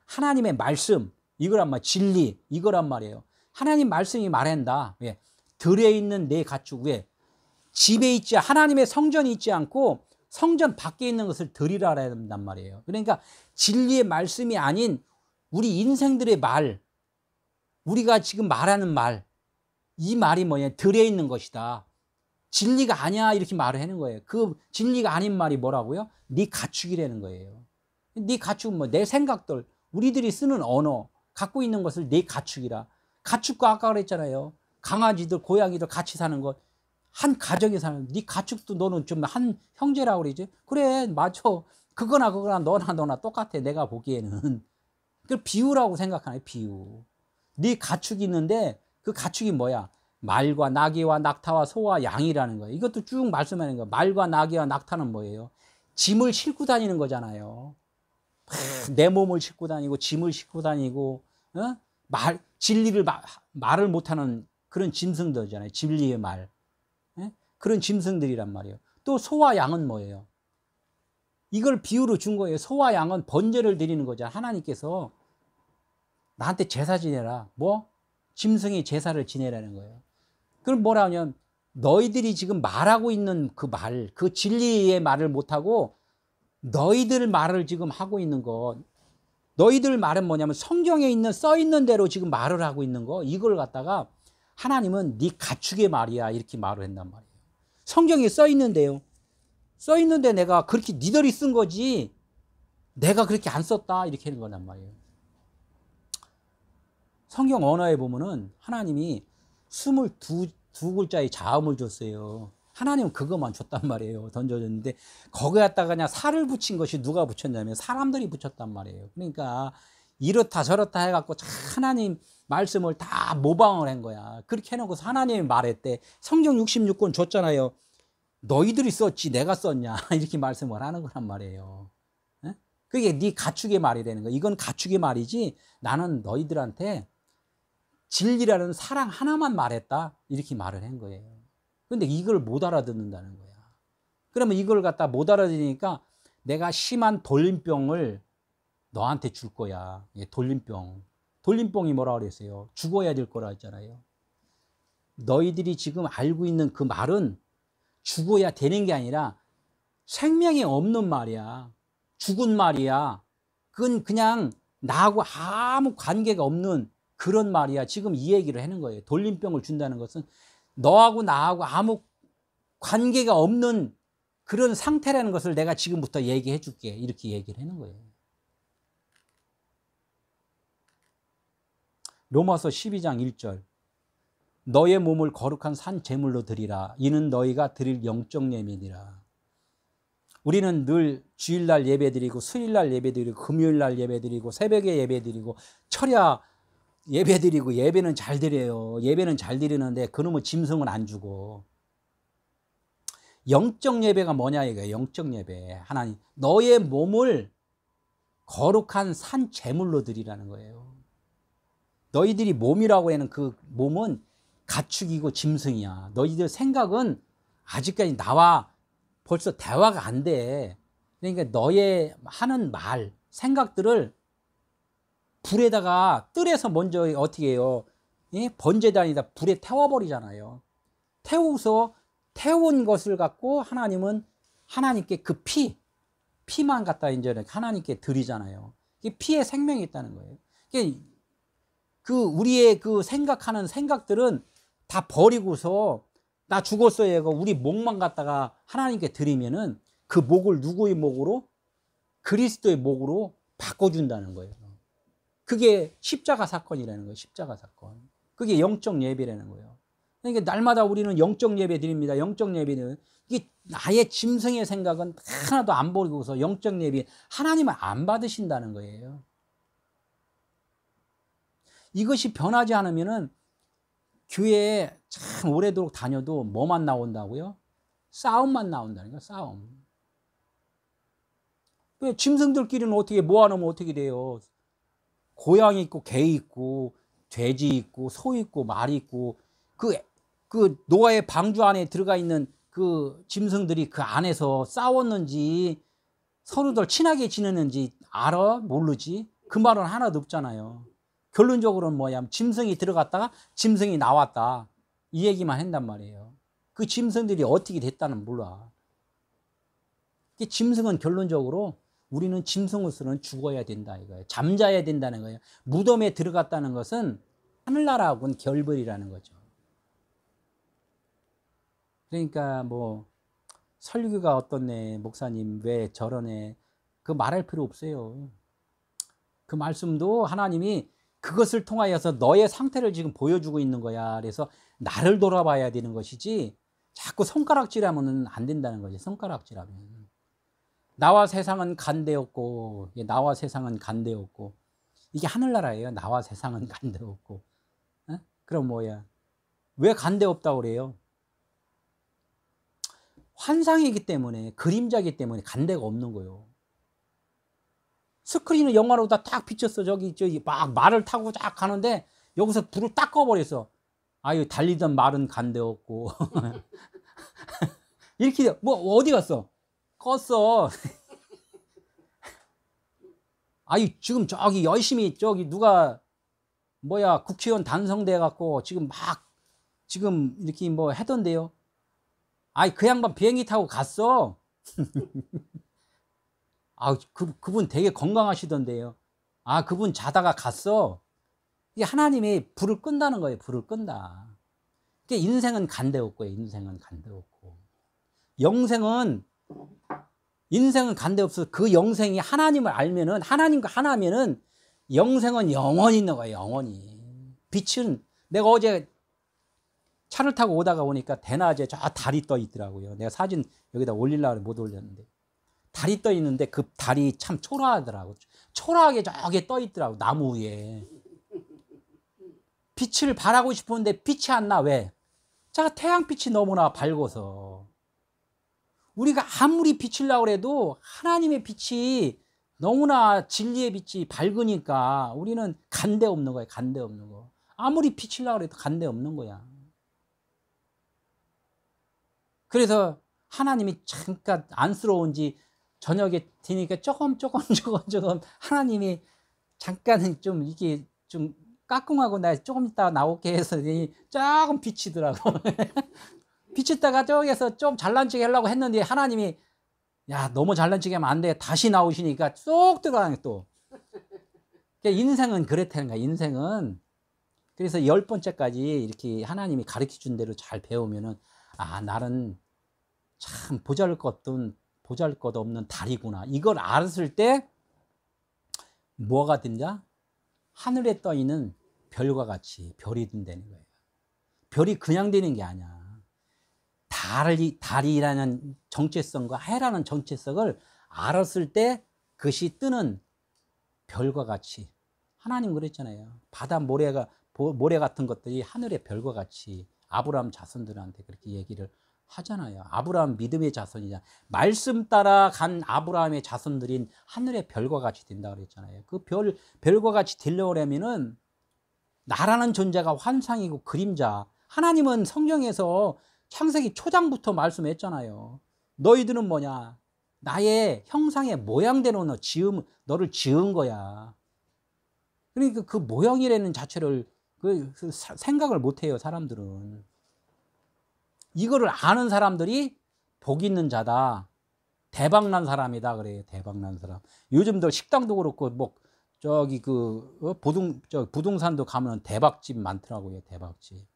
하나님의 말씀, 이거란 말, 진리, 이거란 말이에요. 하나님 말씀이 말한다. 왜? 들에 있는 내 가축, 왜? 집에 있지, 하나님의 성전이 있지 않고 성전 밖에 있는 것을 들이라 한단 말이에요. 그러니까 진리의 말씀이 아닌 우리 인생들의 말, 우리가 지금 말하는 말, 이 말이 뭐냐? 들에 있는 것이다. 진리가 아니야 이렇게 말을 하는 거예요. 그 진리가 아닌 말이 뭐라고요? 네 가축이라는 거예요. 네 가축은 내 생각들, 우리들이 쓰는 언어, 갖고 있는 것을 내 가축이라. 가축과 아까 그랬잖아요. 강아지들, 고양이들 같이 사는 것. 한 가정에 사는 네 가축도 너는 좀 한 형제라고 그러지. 그래 맞아. 그거나 너나 똑같아. 내가 보기에는. 그 비유라고 생각하네. 비유. 네 가축이 있는데 그 가축이 뭐야? 말과 나귀와 낙타와 소와 양이라는 거예요. 이것도 쭉 말씀하는 거예요. 말과 나귀와 낙타는 뭐예요? 짐을 싣고 다니는 거잖아요. 내 몸을 싣고 다니고 짐을 싣고 다니고 어? 진리를 말을 못하는 그런 짐승들이잖아요. 진리의 말. 예? 그런 짐승들이란 말이에요. 또 소와 양은 뭐예요? 이걸 비유로 준 거예요. 소와 양은 번제를 드리는 거잖아. 하나님께서 나한테 제사 지내라. 뭐? 짐승의 제사를 지내라는 거예요. 그럼 뭐라 하냐면 너희들이 지금 말하고 있는 그 말, 그 진리의 말을 못하고 너희들 말을 지금 하고 있는 거. 너희들 말은 뭐냐면 성경에 있는 써 있는 대로 지금 말을 하고 있는 거. 이걸 갖다가 하나님은 네 가축의 말이야 이렇게 말을 한단 말이에요. 성경에 써 있는데요. 써 있는데 내가 그렇게 니들이 쓴 거지 내가 그렇게 안 썼다 이렇게 하는 거란 말이에요. 성경 언어에 보면은 하나님이 22글자의 자음을 줬어요. 하나님은 그것만 줬단 말이에요. 던져줬는데 거기에 갖다가 그냥 살을 붙인 것이 누가 붙였냐면 사람들이 붙였단 말이에요. 그러니까 이렇다 저렇다 해갖고 하나님 말씀을 다 모방을 한 거야. 그렇게 해놓고서 하나님이 말했대. 성경 66권 줬잖아요. 너희들이 썼지 내가 썼냐 이렇게 말씀을 하는 거란 말이에요. 그게 네 가축의 말이 되는 거야. 이건 가축의 말이지 나는 너희들한테 진리라는 사랑 하나만 말했다 이렇게 말을 한 거예요. 근데 이걸 못 알아듣는다는 거야. 그러면 이걸 갖다 못 알아들으니까 내가 심한 돌림병을 너한테 줄 거야. 돌림병이 뭐라 그랬어요? 죽어야 될 거라 했잖아요. 너희들이 지금 알고 있는 그 말은 죽어야 되는 게 아니라 생명이 없는 말이야. 죽은 말이야. 그건 그냥 나하고 아무 관계가 없는 그런 말이야. 지금 이 얘기를 하는 거예요. 돌림병을 준다는 것은 너하고 나하고 아무 관계가 없는 그런 상태라는 것을 내가 지금부터 얘기해 줄게. 이렇게 얘기를 하는 거예요. 로마서 12장 1절. 너의 몸을 거룩한 산 제물로 드리라. 이는 너희가 드릴 영적 예배니라. 우리는 늘 주일날 예배드리고 수요일날 예배드리고 금요일날 예배드리고 새벽에 예배드리고 철야 예배드리고 예배는 잘 드려요. 예배는 잘 드리는데 그놈의 짐승은 안 주고. 영적 예배가 뭐냐 이거예요. 영적 예배. 하나님 너의 몸을 거룩한 산 제물로 드리라는 거예요. 너희들이 몸이라고 하는 그 몸은 가축이고 짐승이야. 너희들 생각은 아직까지 나와 벌써 대화가 안 돼. 그러니까 너의 하는 말, 생각들을 불에다가 뜰에서 먼저 어떻게 해요? 번제단에다 불에 태워버리잖아요. 태운 것을 갖고 하나님은 하나님께 그 피만 갖다 이제 하나님께 드리잖아요. 피에 생명이 있다는 거예요. 그 우리의 그 생각하는 생각들은 다 버리고서 나 죽었어요. 우리 목만 갖다가 하나님께 드리면은 그 목을 누구의 목으로? 그리스도의 목으로 바꿔준다는 거예요. 그게 십자가 사건이라는 거예요. 십자가 사건. 그게 영적 예배라는 거예요. 그러니까 날마다 우리는 영적 예배 드립니다. 영적 예배는 이게 나의 짐승의 생각은 하나도 안 버리고서 영적 예배 하나님은 안 받으신다는 거예요. 이것이 변하지 않으면은 교회에 참 오래도록 다녀도 뭐만 나온다고요? 싸움만 나온다는 거예요. 싸움. 왜 짐승들끼리는 어떻게 모아놓으면 어떻게 돼요? 고양이 있고 개 있고 돼지 있고 소 있고 말 있고 그 노아의 방주 안에 들어가 있는 그 짐승들이 그 안에서 싸웠는지 서로들 친하게 지내는지 알아? 모르지? 그 말은 하나도 없잖아요. 결론적으로는 뭐야? 짐승이 들어갔다가 짐승이 나왔다. 이 얘기만 한단 말이에요. 그 짐승들이 어떻게 됐다는 몰라. 짐승은 결론적으로 우리는 짐승으로서는 죽어야 된다 이거예요. 잠자야 된다는 거예요. 무덤에 들어갔다는 것은 하늘나라하고는 결별이라는 거죠. 그러니까 뭐 설교가 어떻네 목사님 왜 저러네 그 말할 필요 없어요. 그 말씀도 하나님이 그것을 통하여서 너의 상태를 지금 보여주고 있는 거야. 그래서 나를 돌아봐야 되는 것이지 자꾸 손가락질하면 안 된다는 거지. 손가락질하면. 나와 세상은 간대없고, 나와 세상은 간대없고. 이게 하늘나라예요. 나와 세상은 간대없고. 어? 그럼 뭐야? 왜 간대없다고 그래요? 환상이기 때문에, 그림자이기 때문에 간대가 없는 거예요. 스크린은 영화로 딱 비쳤어. 저기 막 말을 타고 쫙 가는데 여기서 불을 딱 꺼버렸어. 아유, 달리던 말은 간대없고. 이렇게 뭐 어디 갔어? 껐어. 아유, 지금 저기 열심히 저기 누가 뭐야 국회의원 단성돼 갖고 지금 막 지금 이렇게 뭐 하던데요. 아이, 그 양반 비행기 타고 갔어. 아, 그분 되게 건강하시던데요. 아, 그분 자다가 갔어. 이게 하나님이 불을 끈다는 거예요. 불을 끈다. 그러니까 인생은 간대없고요. 인생은 간대없고. 영생은, 인생은 간대없어. 그 영생이 하나님을 알면은, 하나님과 하나면은 영생은 영원히 있는 거예요. 영원히. 빛은, 내가 어제 차를 타고 오다가 오니까 대낮에 저 달이 떠 있더라고요. 내가 사진 여기다 올리려고 못 올렸는데. 달이 떠 있는데 그 달이 참 초라하더라고. 초라하게 저게 떠 있더라고. 나무 위에. 빛을 발하고 싶었는데 빛이 안 나. 왜? 자, 태양빛이 너무나 밝아서. 우리가 아무리 비치려고 해도 하나님의 빛이 너무나 진리의 빛이 밝으니까 우리는 간대 없는 거야. 간대 없는 거. 아무리 비치려고 해도 간대 없는 거야. 그래서 하나님이 잠깐 안쓰러운지 저녁에 되니까 조금 하나님이 잠깐은 좀 이게 좀 까꿍하고 나 조금 있다가 나올게 해서 조금 비치더라고. 비치다가 저기에서 좀 잘난 척 하려고 했는데 하나님이 야, 너무 잘난 척 하면 안 돼. 다시 나오시니까 쏙 들어가는 또. 인생은 그렇다는 거야. 인생은. 그래서 10번째까지 이렇게 하나님이 가르쳐 준 대로 잘 배우면은 아, 나는 참 보잘것 없는 달이구나. 이걸 알았을 때 뭐가 된다? 하늘에 떠 있는 별과 같이 별이 된다는 거예요. 별이 그냥 되는 게 아니야. 달이라는 정체성과 해라는 정체성을 알았을 때 그것이 뜨는 별과 같이. 하나님 그랬잖아요. 바다 모래 같은 것들이 하늘의 별과 같이 아브라함 자손들한테 그렇게 얘기를 하잖아요. 아브라함 믿음의 자손이잖아. 말씀 따라 간 아브라함의 자손들인 하늘의 별과 같이 된다 그랬잖아요. 그 별과 같이 되려면은 나라는 존재가 환상이고 그림자. 하나님은 성경에서 창세기 초장부터 말씀했잖아요. 너희들은 뭐냐? 나의 형상의 모양대로 너를 지은 거야. 그러니까 그 모양이라는 자체를 생각을 못 해요, 사람들은. 이거를 아는 사람들이 복 있는 자다. 대박난 사람이다 그래요. 대박난 사람. 요즘들 식당도 그렇고 뭐 저기 부동산도 가면 대박집 많더라고요. 대박집.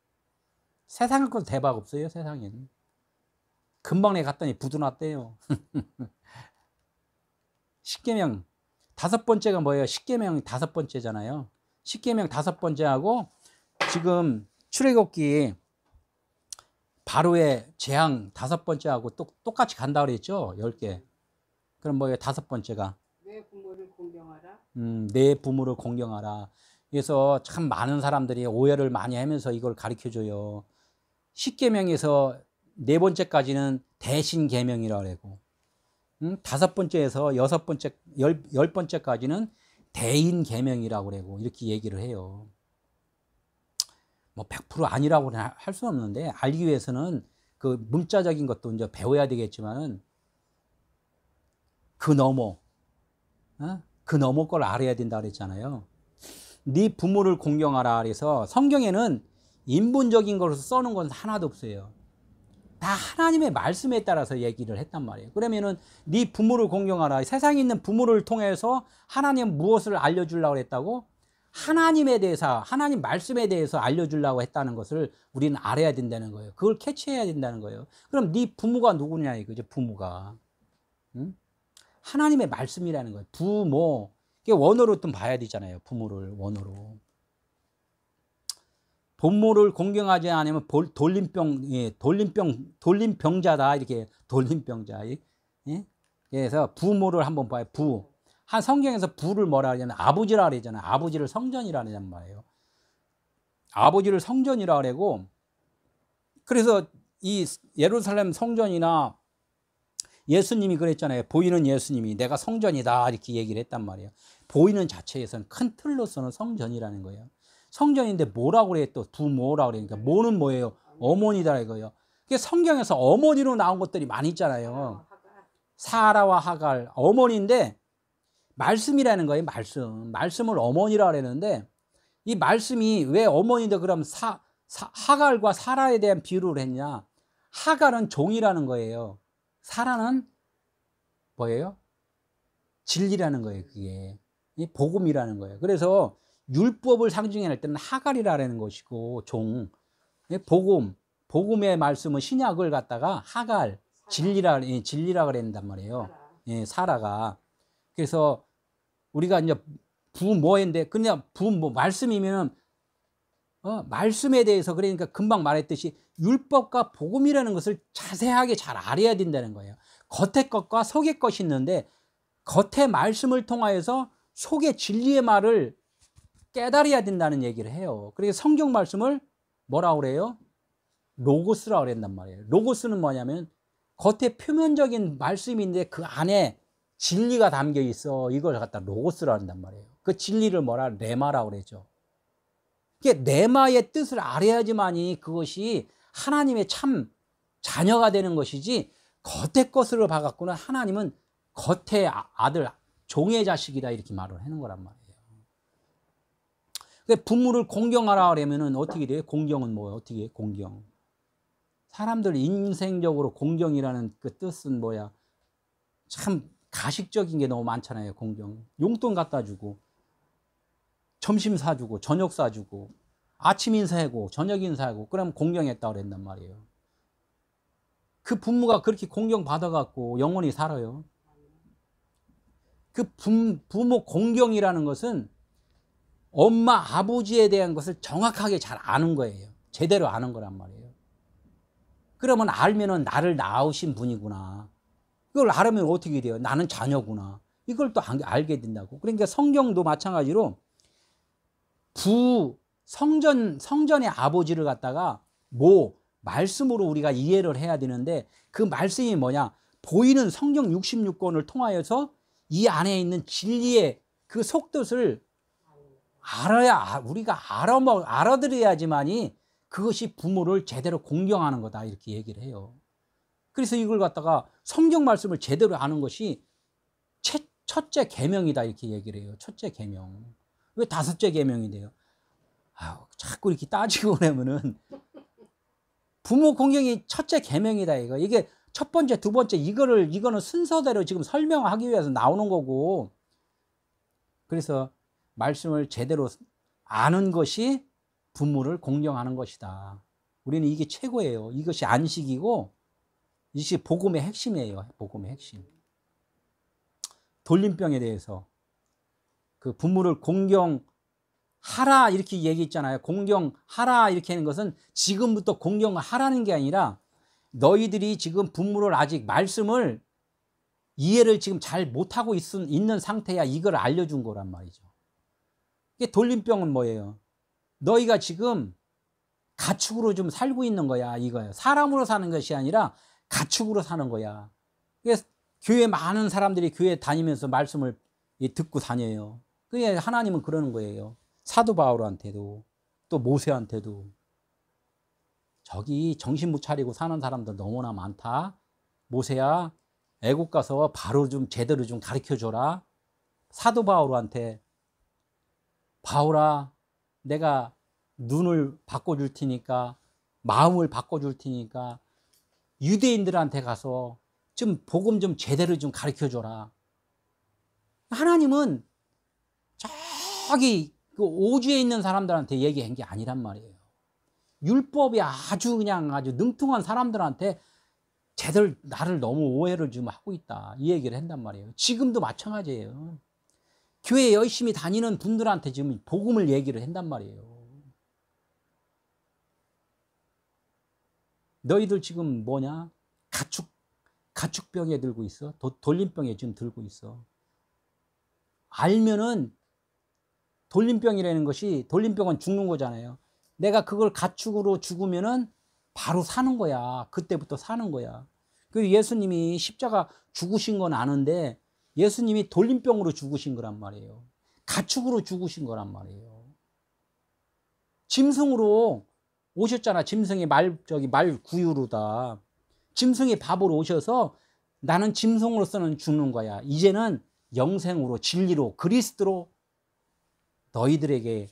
세상에 거 대박 없어요. 세상에는. 금방 내 갔더니 부도 났대요. 십계명 5번째가 뭐예요? 십계명 5번째잖아요. 십계명 5번째하고 지금 출애굽기 바로의 재앙 5번째하고 똑같이 간다 그랬죠? 10개. 그럼 뭐예요? 5번째가 내 부모를 공경하라. 내 부모를 공경하라. 그래서 참 많은 사람들이 오해를 많이 하면서 이걸 가르쳐 줘요. 십계명에서 4번째까지는 대신 계명이라고 그러고 5번째에서 6번째, 10번째까지는 대인 계명이라고 그러고 이렇게 얘기를 해요. 뭐 100% 아니라고 할 수는 없는데 알기 위해서는 그 문자적인 것도 이제 배워야 되겠지만은 그 넘어 걸 알아야 된다 그랬잖아요. 네 부모를 공경하라 그래서 성경에는 인본적인 것으로 써놓은 건 하나도 없어요. 다 하나님의 말씀에 따라서 얘기를 했단 말이에요. 그러면은 네 부모를 공경하라. 세상에 있는 부모를 통해서 하나님 무엇을 알려주려고 했다고? 하나님에 대해서, 하나님 말씀에 대해서 알려주려고 했다는 것을 우리는 알아야 된다는 거예요. 그걸 캐치해야 된다는 거예요. 그럼 네 부모가 누구냐 이거죠. 부모가. 응? 하나님의 말씀이라는 거예요. 부모. 원어로 좀 봐야 되잖아요. 부모를 원어로. 부모를 공경하지 않으면 돌림병자다. 이렇게 돌림병자. 예? 그래서 부모를 한번 봐요. 한 성경에서 부를 뭐라 하냐면 아버지라 그러잖아요. 아버지를 성전이라는 말이에요. 아버지를 성전이라 그러고, 그래서 이 예루살렘 성전이나 예수님이 그랬잖아요. 보이는 예수님이 내가 성전이다 이렇게 얘기를 했단 말이에요. 보이는 자체에서는 큰 틀로서는 성전이라는 거예요. 성전인데 뭐라고 그래? 또 부모라고 그러니까 뭐는 뭐예요? 어머니다 이거예요. 성경에서 어머니로 나온 것들이 많이 있잖아요. 사라와 하갈 어머니인데 말씀이라는 거예요. 말씀을 어머니라 그랬는데 이 말씀이 왜 어머니인데 그럼 하갈과 사라에 대한 비유를 했냐? 하갈은 종이라는 거예요. 사라는 뭐예요? 진리라는 거예요. 그게 복음이라는 거예요. 그래서 율법을 상징할 때는 하갈이라는 것이고 복음의 말씀은 신약을 갖다가 하갈 진리라 그랬단 말이에요. 예, 사라가. 그래서 우리가 이제 부모인데 그냥 부모 말씀이면은 말씀에 대해서 그러니까 금방 말했듯이 율법과 복음이라는 것을 자세하게 잘 알아야 된다는 거예요. 겉의 것과 속의 것이 있는데 겉의 말씀을 통하여서 속의 진리의 말을 깨달아야 된다는 얘기를 해요. 그래서 성경 말씀을 뭐라고 그래요? 로고스라고 그랬단 말이에요. 로고스는 뭐냐면 겉에 표면적인 말씀인데 그 안에 진리가 담겨 있어. 이걸 갖다 로고스라고 한단 말이에요. 그 진리를 뭐라 레마라고 그러죠. 이게 레마의 뜻을 알아야지만이 그것이 하나님의 참 자녀가 되는 것이지 겉의 것으로 봐갖고는 하나님은 겉의 아들, 종의 자식이다 이렇게 말을 하는 거란 말이에요. 부모를 공경하라 그러면은 어떻게 돼요? 공경은 뭐예요? 어떻게 해요? 공경. 사람들 인생적으로 공경이라는 그 뜻은 뭐야? 참 가식적인 게 너무 많잖아요. 공경. 용돈 갖다 주고 점심 사주고 저녁 사주고 아침 인사하고 저녁 인사하고 그러면 공경했다고 그랬단 말이에요. 그 부모가 그렇게 공경 받아갖고 영원히 살아요. 그 부모 공경이라는 것은 엄마 아버지에 대한 것을 정확하게 잘 아는 거예요. 제대로 아는 거란 말이에요. 그러면 알면은 나를 낳으신 분이구나. 이걸 알으면 어떻게 돼요? 나는 자녀구나. 이걸 또 알게 된다고. 그러니까 성경도 마찬가지로 성전의 아버지를 갖다가 말씀으로 우리가 이해를 해야 되는데 그 말씀이 뭐냐? 보이는 성경 66권을 통하여서 이 안에 있는 진리의 그 속뜻을 우리가 알아들어야지만이 그것이 부모를 제대로 공경하는 거다 이렇게 얘기를 해요. 그래서 이걸 갖다가 성경 말씀을 제대로 아는 것이 첫째 계명이다 이렇게 얘기를 해요. 첫째 계명. 왜 다섯째 계명이 돼요? 자꾸 이렇게 따지고 그러면은 부모 공경이 첫째 계명이다 이거. 이게 첫 번째, 두 번째 이거는 순서대로 지금 설명하기 위해서 나오는 거고. 그래서 말씀을 제대로 아는 것이 부모를 공경하는 것이다. 우리는 이게 최고예요. 이것이 안식이고 이것이 복음의 핵심이에요. 복음의 핵심. 돌림병에 대해서 그 부모를 공경하라 이렇게 얘기했잖아요. 공경하라 이렇게 하는 것은 지금부터 공경을 하라는 게 아니라 너희들이 지금 부모를 아직 말씀을 이해를 지금 잘 못하고 있는 상태야. 이걸 알려준 거란 말이죠. 이게 돌림병은 뭐예요? 너희가 지금 가축으로 좀 살고 있는 거야. 이거예요. 사람으로 사는 것이 아니라 가축으로 사는 거야. 그래서 교회 많은 사람들이 교회 다니면서 말씀을 듣고 다녀요. 그게 하나님은 그러는 거예요. 사도 바울한테도 또 모세한테도 저기 정신 못 차리고 사는 사람들 너무나 많다. 모세야 애국 가서 바로 좀 제대로 좀 가르쳐줘라. 사도 바울한테 바울아 내가 눈을 바꿔줄 테니까 마음을 바꿔줄 테니까 유대인들한테 가서 좀 복음 좀 제대로 좀 가르쳐줘라. 하나님은 저기 그 오주에 있는 사람들한테 얘기한 게 아니란 말이에요. 율법이 아주 능통한 사람들한테 쟤들 나를 너무 오해를 좀 하고 있다 이 얘기를 한단 말이에요. 지금도 마찬가지예요. 교회 열심히 다니는 분들한테 지금 복음을 얘기를 한단 말이에요. 너희들 지금 뭐냐? 가축병에 들고 있어. 돌림병에 지금 들고 있어. 알면은 돌림병이라는 것이, 돌림병은 죽는 거잖아요. 내가 그걸 가축으로 죽으면은 바로 사는 거야. 그때부터 사는 거야. 그 예수님이 십자가 죽으신 건 아는데 예수님이 돌림병으로 죽으신 거란 말이에요. 가축으로 죽으신 거란 말이에요. 짐승으로 오셨잖아. 짐승이 말 구유로다. 짐승이 밥으로 오셔서 나는 짐승으로서는 죽는 거야. 이제는 영생으로, 진리로, 그리스도로 너희들에게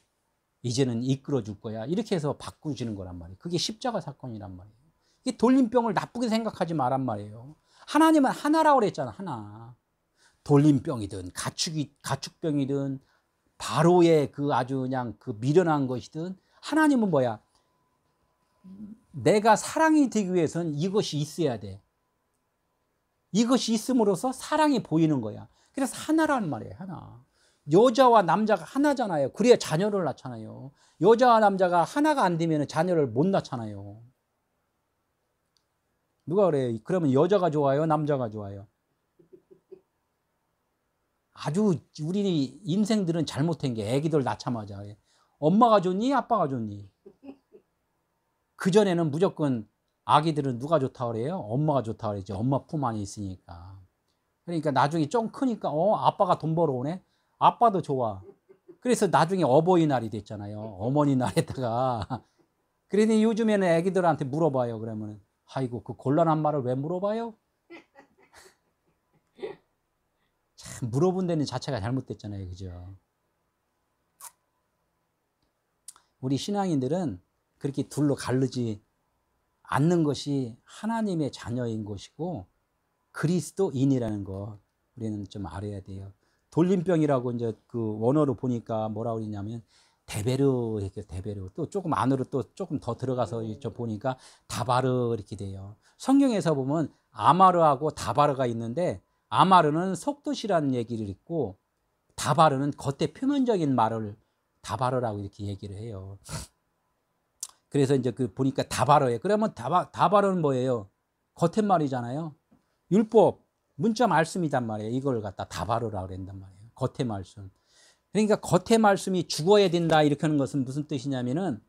이제는 이끌어 줄 거야. 이렇게 해서 바꾸시는 거란 말이에요. 그게 십자가 사건이란 말이에요. 이게 돌림병을 나쁘게 생각하지 말란 말이에요. 하나님은 하나라고 그랬잖아. 하나. 돌림병이든 가축병이든 바로의 그 아주 그냥 그 미련한 것이든, 하나님은 뭐야? 내가 사랑이 되기 위해서는 이것이 있어야 돼. 이것이 있음으로써 사랑이 보이는 거야. 그래서 하나라는 말이에요. 하나. 여자와 남자가 하나잖아요. 그래야 자녀를 낳잖아요. 여자와 남자가 하나가 안 되면 자녀를 못 낳잖아요. 누가 그래요? 그러면 여자가 좋아요? 남자가 좋아요? 아주 우리 인생들은 잘못된 게 애기들 낳자마자 엄마가 좋니? 아빠가 좋니? 그전에는 무조건 아기들은 누가 좋다 그래요? 엄마가 좋다 그랬지. 엄마 품 안에 있으니까. 그러니까 나중에 좀 크니까 아빠가 돈 벌어오네? 아빠도 좋아. 그래서 나중에 어버이날이 됐잖아요. 어머니날에다가. 그러니 요즘에는 애기들한테 물어봐요. 그러면 아이고 그 곤란한 말을 왜 물어봐요? 참 물어본 데는 자체가 잘못됐잖아요. 그죠? 우리 신앙인들은 그렇게 둘로 가르지 않는 것이 하나님의 자녀인 것이고 그리스도인이라는 거 우리는 좀 알아야 돼요. 돌림병이라고 이제 그 원어로 보니까 뭐라고 그러냐면 데베르 이렇게 데베르, 또 조금 안으로 또 조금 더 들어가서 저 보니까 다바르 이렇게 돼요. 성경에서 보면 아마르하고 다바르가 있는데 아마르는 속뜻이라는 얘기를 있고 다바르는 겉에 표면적인 말을 다바르라고 이렇게 얘기를 해요. 그래서 이제 그 보니까 다바르예요. 그러면 다바르는 뭐예요? 겉에 말이잖아요. 율법, 문자 말씀이단 말이에요. 이걸 갖다 다바르라고 그런단 말이에요. 겉에 말씀. 그러니까 겉에 말씀이 죽어야 된다 이렇게 하는 것은 무슨 뜻이냐면은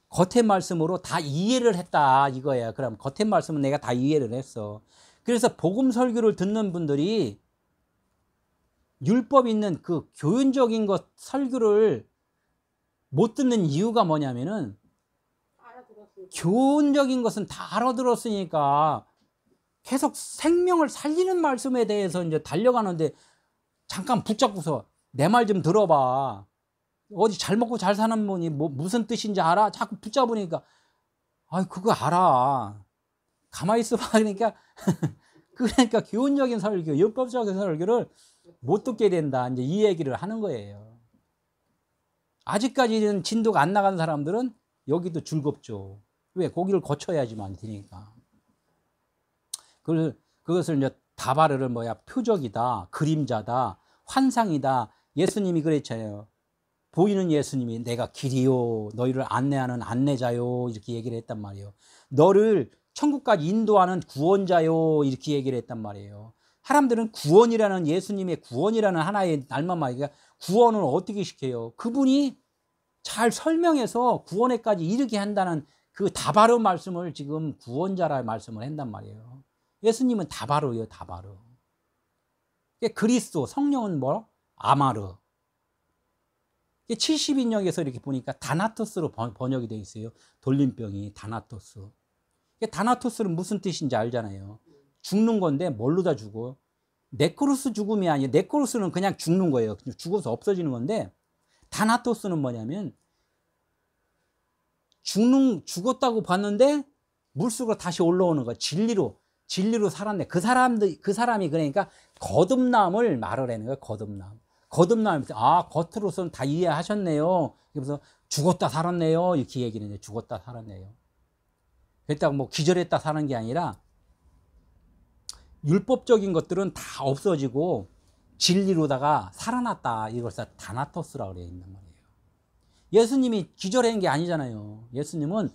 겉에 말씀으로 다 이해를 했다 이거예요. 그럼 겉에 말씀은 내가 다 이해를 했어. 그래서 복음 설교를 듣는 분들이 율법 있는 그 교훈적인 것 설교를 못 듣는 이유가 뭐냐면은 교훈적인 것은 다 알아들었으니까 계속 생명을 살리는 말씀에 대해서 이제 달려가는데 잠깐 붙잡고서 내 말 좀 들어봐. 어디 잘 먹고 잘 사는 분이 무슨 뜻인지 알아? 자꾸 붙잡으니까 그거 알아. 가만히 있어봐. 그러니까 교훈적인 설교, 율법적인 설교를 못 듣게 된다. 이제 이 얘기를 하는 거예요. 아직까지는 진도가 안 나간 사람들은 여기도 즐겁죠. 왜? 거기를 거쳐야지만 되니까. 그것을 이제 다바르를 표적이다, 그림자다, 환상이다. 예수님이 그랬잖아요. 보이는 예수님이 내가 길이요, 너희를 안내하는 안내자요, 이렇게 얘기를 했단 말이에요. 너를 천국까지 인도하는 구원자요, 이렇게 얘기를 했단 말이에요. 사람들은 구원이라는, 예수님의 구원이라는 하나의 날만마디가 구원을 어떻게 시켜요? 그분이 잘 설명해서 구원에까지 이르게 한다는 그 다바르 말씀을 지금 구원자라는 말씀을 한단 말이에요. 예수님은 다바르예요, 다바르. 그리스도, 성령은 아마르. 70인역에서 이렇게 보니까 다나토스로 번역이 되어 있어요. 돌림병이 다나토스. 다나토스는 무슨 뜻인지 알잖아요. 죽는 건데 뭘로 다 죽어? 네크로스 죽음이 아니에요. 네크로스는 그냥 죽는 거예요. 죽어서 없어지는 건데 다나토스는 뭐냐면 죽었다고 봤는데 물속으로 다시 올라오는 거야. 진리로 살았네. 그 사람이 그러니까 거듭남을 말을 하는 거예요. 거듭남. 겉으로서는 다 이해하셨네요. 그래서 죽었다 살았네요. 이렇게 얘기를 해요. 죽었다 살았네요. 그랬다고 기절했다 사는 게 아니라 율법적인 것들은 다 없어지고 진리로다가 살아났다. 이걸 다나토스라고 그래야 된단 말이에요. 예수님이 기절한 게 아니잖아요. 예수님은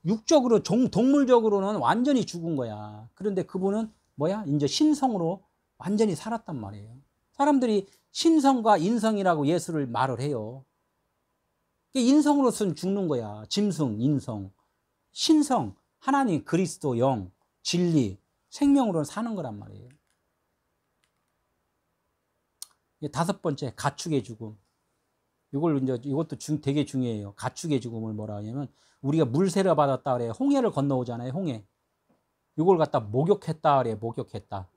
육적으로 동물적으로는 완전히 죽은 거야. 그런데 그분은 뭐야? 이제 신성으로 완전히 살았단 말이에요. 사람들이 신성과 인성이라고 예수를 말을 해요. 인성으로서는 죽는 거야. 짐승, 인성, 신성, 하나님, 그리스도, 영, 진리, 생명으로는 사는 거란 말이에요. 다섯 번째, 가축의 죽음. 이것도 되게 중요해요. 가축의 죽음을 뭐라 하냐면, 우리가 물세례 받았다 그래. 홍해를 건너오잖아요, 홍해. 이걸 갖다 목욕했다 그래, 목욕했다.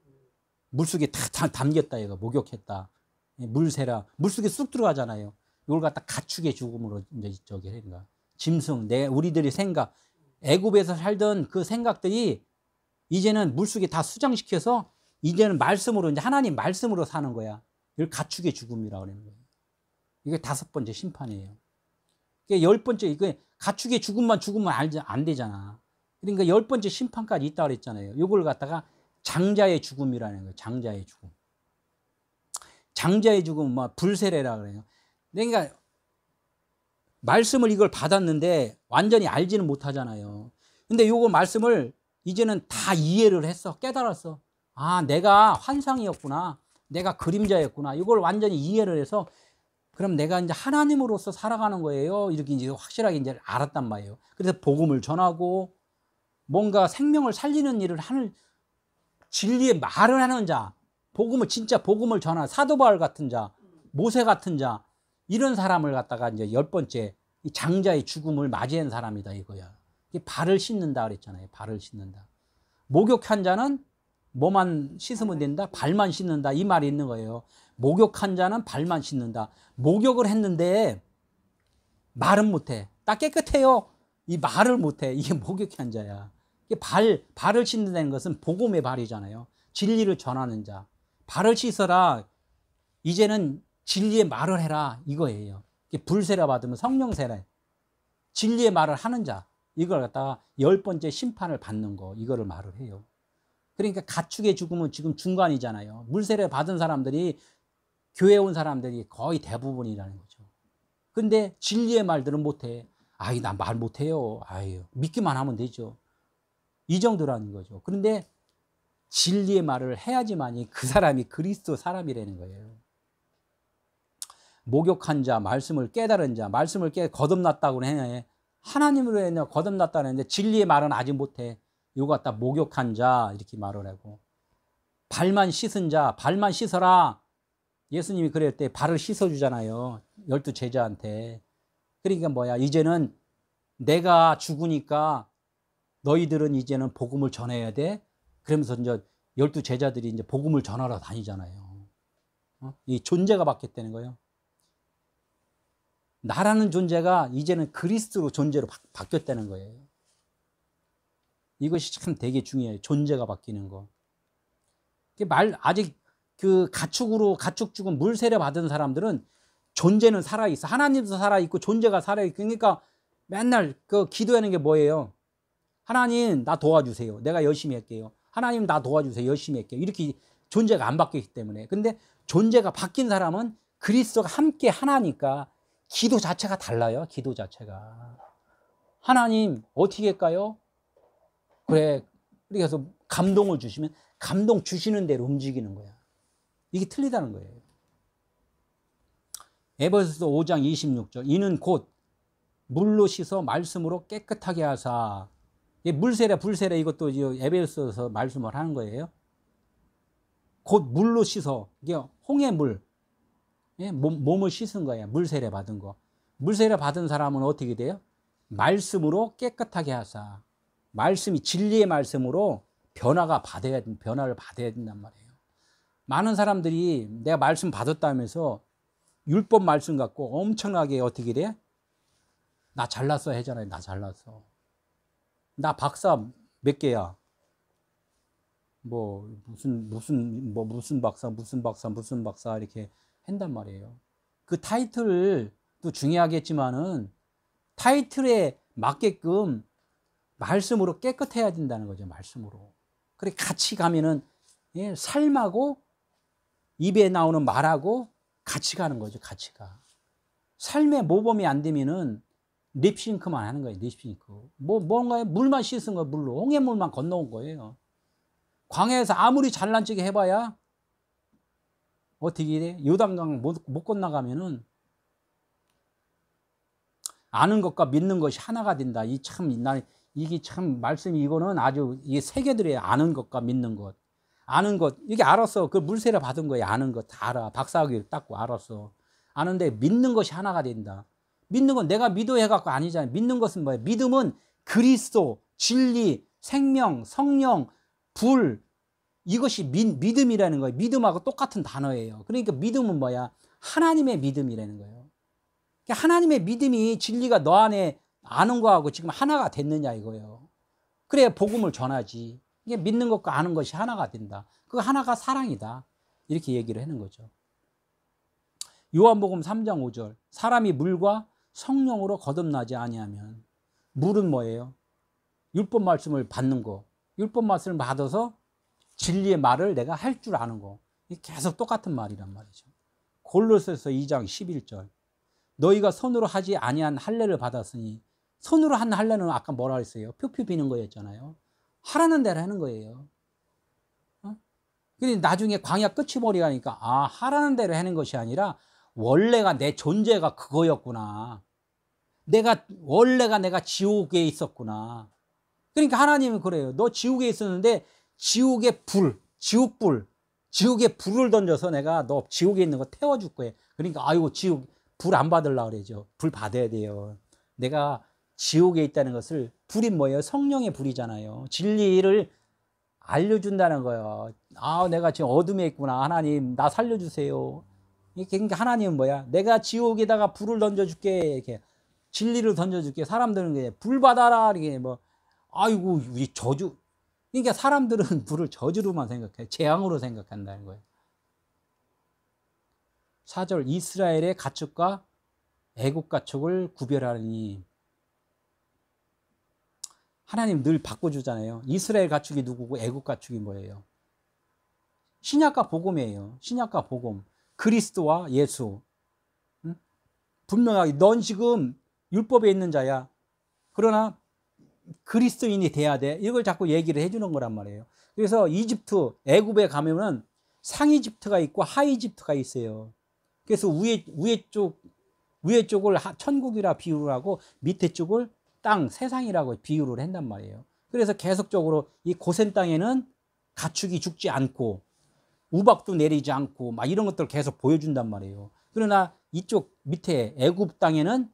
물속에 다 담겼다, 이거. 목욕했다. 물세례, 물속에 쑥 들어가잖아요. 이걸 갖다 가축의 죽음으로 이제 저기 하는 거야. 짐승, 우리들의 생각, 애굽에서 살던 그 생각들이 이제는 물속에 다 수장시켜서 이제는 말씀으로, 이제 하나님 말씀으로 사는 거야. 이걸 가축의 죽음이라고 그러는 거예요. 이게 다섯 번째 심판이에요. 이게 열 번째, 이게 가축의 죽음만 죽으면 안 되잖아. 그러니까 열 번째 심판까지 있다 그랬잖아요. 이걸 갖다가 장자의 죽음이라는 거예요. 장자의 죽음. 장자의 죽음, 뭐 불세례라 그래요. 그러니까 말씀을 이걸 받았는데 완전히 알지는 못하잖아요. 근데 요거 말씀을 이제는 다 이해를 했어. 깨달았어. 아, 내가 환상이었구나. 내가 그림자였구나. 이걸 완전히 이해를 해서 그럼 내가 이제 하나님으로서 살아가는 거예요. 이렇게 이제 확실하게 이제 알았단 말이에요. 그래서 복음을 전하고 뭔가 생명을 살리는 일을 하는, 진리의 말을 하는 자, 진짜 복음을 전하는 사도 바울 같은 자, 모세 같은 자, 이런 사람을 갖다가 이제 열 번째 이 장자의 죽음을 맞이한 사람이다 이거야. 발을 씻는다 그랬잖아요. 발을 씻는다. 목욕한 자는 뭐만 씻으면 된다? 발만 씻는다. 이 말이 있는 거예요. 목욕한 자는 발만 씻는다. 목욕을 했는데 말은 못해. 딱 깨끗해요. 이 말을 못해. 이게 목욕한 자야. 이게 발을 씻는다는 것은 복음의 발이잖아요. 진리를 전하는 자. 발을 씻어라. 이제는 진리의 말을 해라. 이거예요. 불세례 받으면 성령 세례. 진리의 말을 하는 자. 이걸 갖다가 열 번째 심판을 받는 거. 이거를 말을 해요. 그러니까 가축의 죽음은 지금 중간이잖아요. 물세례 받은 사람들이, 교회 온 사람들이 거의 대부분이라는 거죠. 근데 진리의 말들은 못해. 아이, 나 말 못해요. 아유, 믿기만 하면 되죠. 이 정도라는 거죠. 그런데 진리의 말을 해야지만이 그 사람이 그리스도 사람이라는 거예요. 목욕한 자, 말씀을 깨달은 자, 말씀을 거듭났다고 해. 하나님으로 해서 거듭났다는 했는데 진리의 말은 아직 못해. 이거 갖다 목욕한 자 이렇게 말을 하고, 발만 씻은 자, 발만 씻어라. 예수님이 그럴 때 발을 씻어주잖아요. 12 제자한테. 그러니까 뭐야, 이제는 내가 죽으니까 너희들은 이제는 복음을 전해야 돼. 그러면서 이제 12 제자들이 이제 복음을 전하러 다니잖아요. 이 존재가 바뀌었다는 거예요. 나라는 존재가 이제는 그리스도로 존재로 바뀌었다는 거예요. 이것이 참 되게 중요해요. 존재가 바뀌는 거. 아직 그 가축 죽은 물세례 받은 사람들은 존재는 살아있어. 하나님도 살아있고 존재가 살아있고. 그러니까 맨날 그 기도하는 게 뭐예요? 하나님, 나 도와주세요. 내가 열심히 할게요. 하나님, 나 도와주세요. 열심히 할게요. 이렇게 존재가 안 바뀌기 때문에. 근데 존재가 바뀐 사람은 그리스도가 함께 하나니까 기도 자체가 달라요. 기도 자체가. 하나님, 어떻게 할까요? 그래. 그래서 감동을 주시면 감동 주시는 대로 움직이는 거야. 이게 틀리다는 거예요. 에베소서 5장 26절. 이는 곧 물로 씻어 말씀으로 깨끗하게 하사. 물세례, 불세례 이것도 에베소서 말씀을 하는 거예요. 곧 물로 씻어. 이게 홍해물. 몸을 씻은 거예요. 물세례 받은 거. 물세례 받은 사람은 어떻게 돼요? 말씀으로 깨끗하게 하사. 말씀이 진리의 말씀으로 변화를 받아야 된단 말이에요. 많은 사람들이 내가 말씀 받았다면서 율법 말씀 갖고 엄청나게 어떻게 돼? 나 잘났어 하잖아요. 나 잘났어. 나 박사 몇 개야? 무슨 박사 이렇게 한단 말이에요. 그 타이틀도 중요하겠지만은 타이틀에 맞게끔 말씀으로 깨끗해야 된다는 거죠. 말씀으로. 그래 같이 가면은 삶하고 입에 나오는 말하고 같이 가는 거죠. 같이 가. 삶의 모범이 안 되면은 립싱크만 하는 거예요. 립싱크. 뭔가요? 물만 씻은 거 물로. 홍해물만 건너온 거예요. 광야에서 아무리 잘난 척 해봐야 어떻게 돼? 요단강 못 건너가면은 아는 것과 믿는 것이 하나가 된다. 이게 참 말씀이 이거는 아주 이게 새겨들어야 아는 것과 믿는 것. 아는 것 이게 알았어. 그 물세례 받은 거예요. 아는 것 다 알아. 박사학위를 땄고 알았어. 아는데 믿는 것이 하나가 된다. 믿는 건 내가 믿어 해갖고 아니잖아요. 믿는 것은 뭐예요? 믿음은 그리스도, 진리, 생명, 성령, 불 이것이 믿음이라는 거예요. 믿음하고 똑같은 단어예요. 그러니까 믿음은 뭐야? 하나님의 믿음이라는 거예요. 그러니까 하나님의 믿음이 진리가 너 안에 아는 거하고 지금 하나가 됐느냐 이거예요. 그래야 복음을 전하지. 이게 믿는 것과 아는 것이 하나가 된다. 그 하나가 사랑이다. 이렇게 얘기를 하는 거죠. 요한복음 3장 5절 사람이 물과 성령으로 거듭나지 아니하면 물은 뭐예요? 율법 말씀을 받는 거. 율법 말씀을 받아서 진리의 말을 내가 할 줄 아는 거. 이게 계속 똑같은 말이란 말이죠. 골로새서 2장 11절 너희가 손으로 하지 아니한 할례를 받았으니 손으로 한 할례는 아까 뭐라 그랬어요? 퓨퓨 비는 거였잖아요. 하라는 대로 하는 거예요. 근데 나중에 광야 끝이 버리가니까 하라는 대로 하는 것이 아니라 원래가 내 존재가 그거였구나. 원래가 내가 지옥에 있었구나. 그러니까 하나님은 그래요. 너 지옥에 있었는데 지옥의 지옥에 불을 던져서 내가 너 지옥에 있는 거 태워줄 거예요. 그러니까 아이고 지옥 불 안 받으려고 그러죠. 불 받아야 돼요. 내가 지옥에 있다는 것을 불이 뭐예요? 성령의 불이잖아요. 진리를 알려준다는 거예요. 내가 지금 어둠에 있구나. 하나님 나 살려주세요. 그러니까 하나님은 뭐야? 내가 지옥에다가 불을 던져줄게. 이렇게 진리를 던져줄게. 사람들은 그냥 불 받아라. 이렇게 아이고 우리 저주. 그러니까 사람들은 불을 저주로만 생각해. 재앙으로 생각한다는 거예요. 4절 이스라엘의 가축과 애국 가축을 구별하니 하나님 늘 바꿔주잖아요. 이스라엘 가축이 누구고 애국 가축이 뭐예요? 신약과 복음이에요. 신약과 복음. 그리스도와 예수. 응? 분명하게 넌 지금 율법에 있는 자야. 그러나 그리스도인이 돼야 돼. 이걸 자꾸 얘기를 해주는 거란 말이에요. 그래서 이집트, 애굽에 가면은 상이집트가 있고 하이집트가 있어요. 그래서 위에 쪽을 천국이라 비유를 하고 밑에 쪽을 땅, 세상이라고 비유를 한단 말이에요. 그래서 계속적으로 이 고센 땅에는 가축이 죽지 않고 우박도 내리지 않고 막 이런 것들을 계속 보여준단 말이에요. 그러나 이쪽 밑에 애굽 땅에는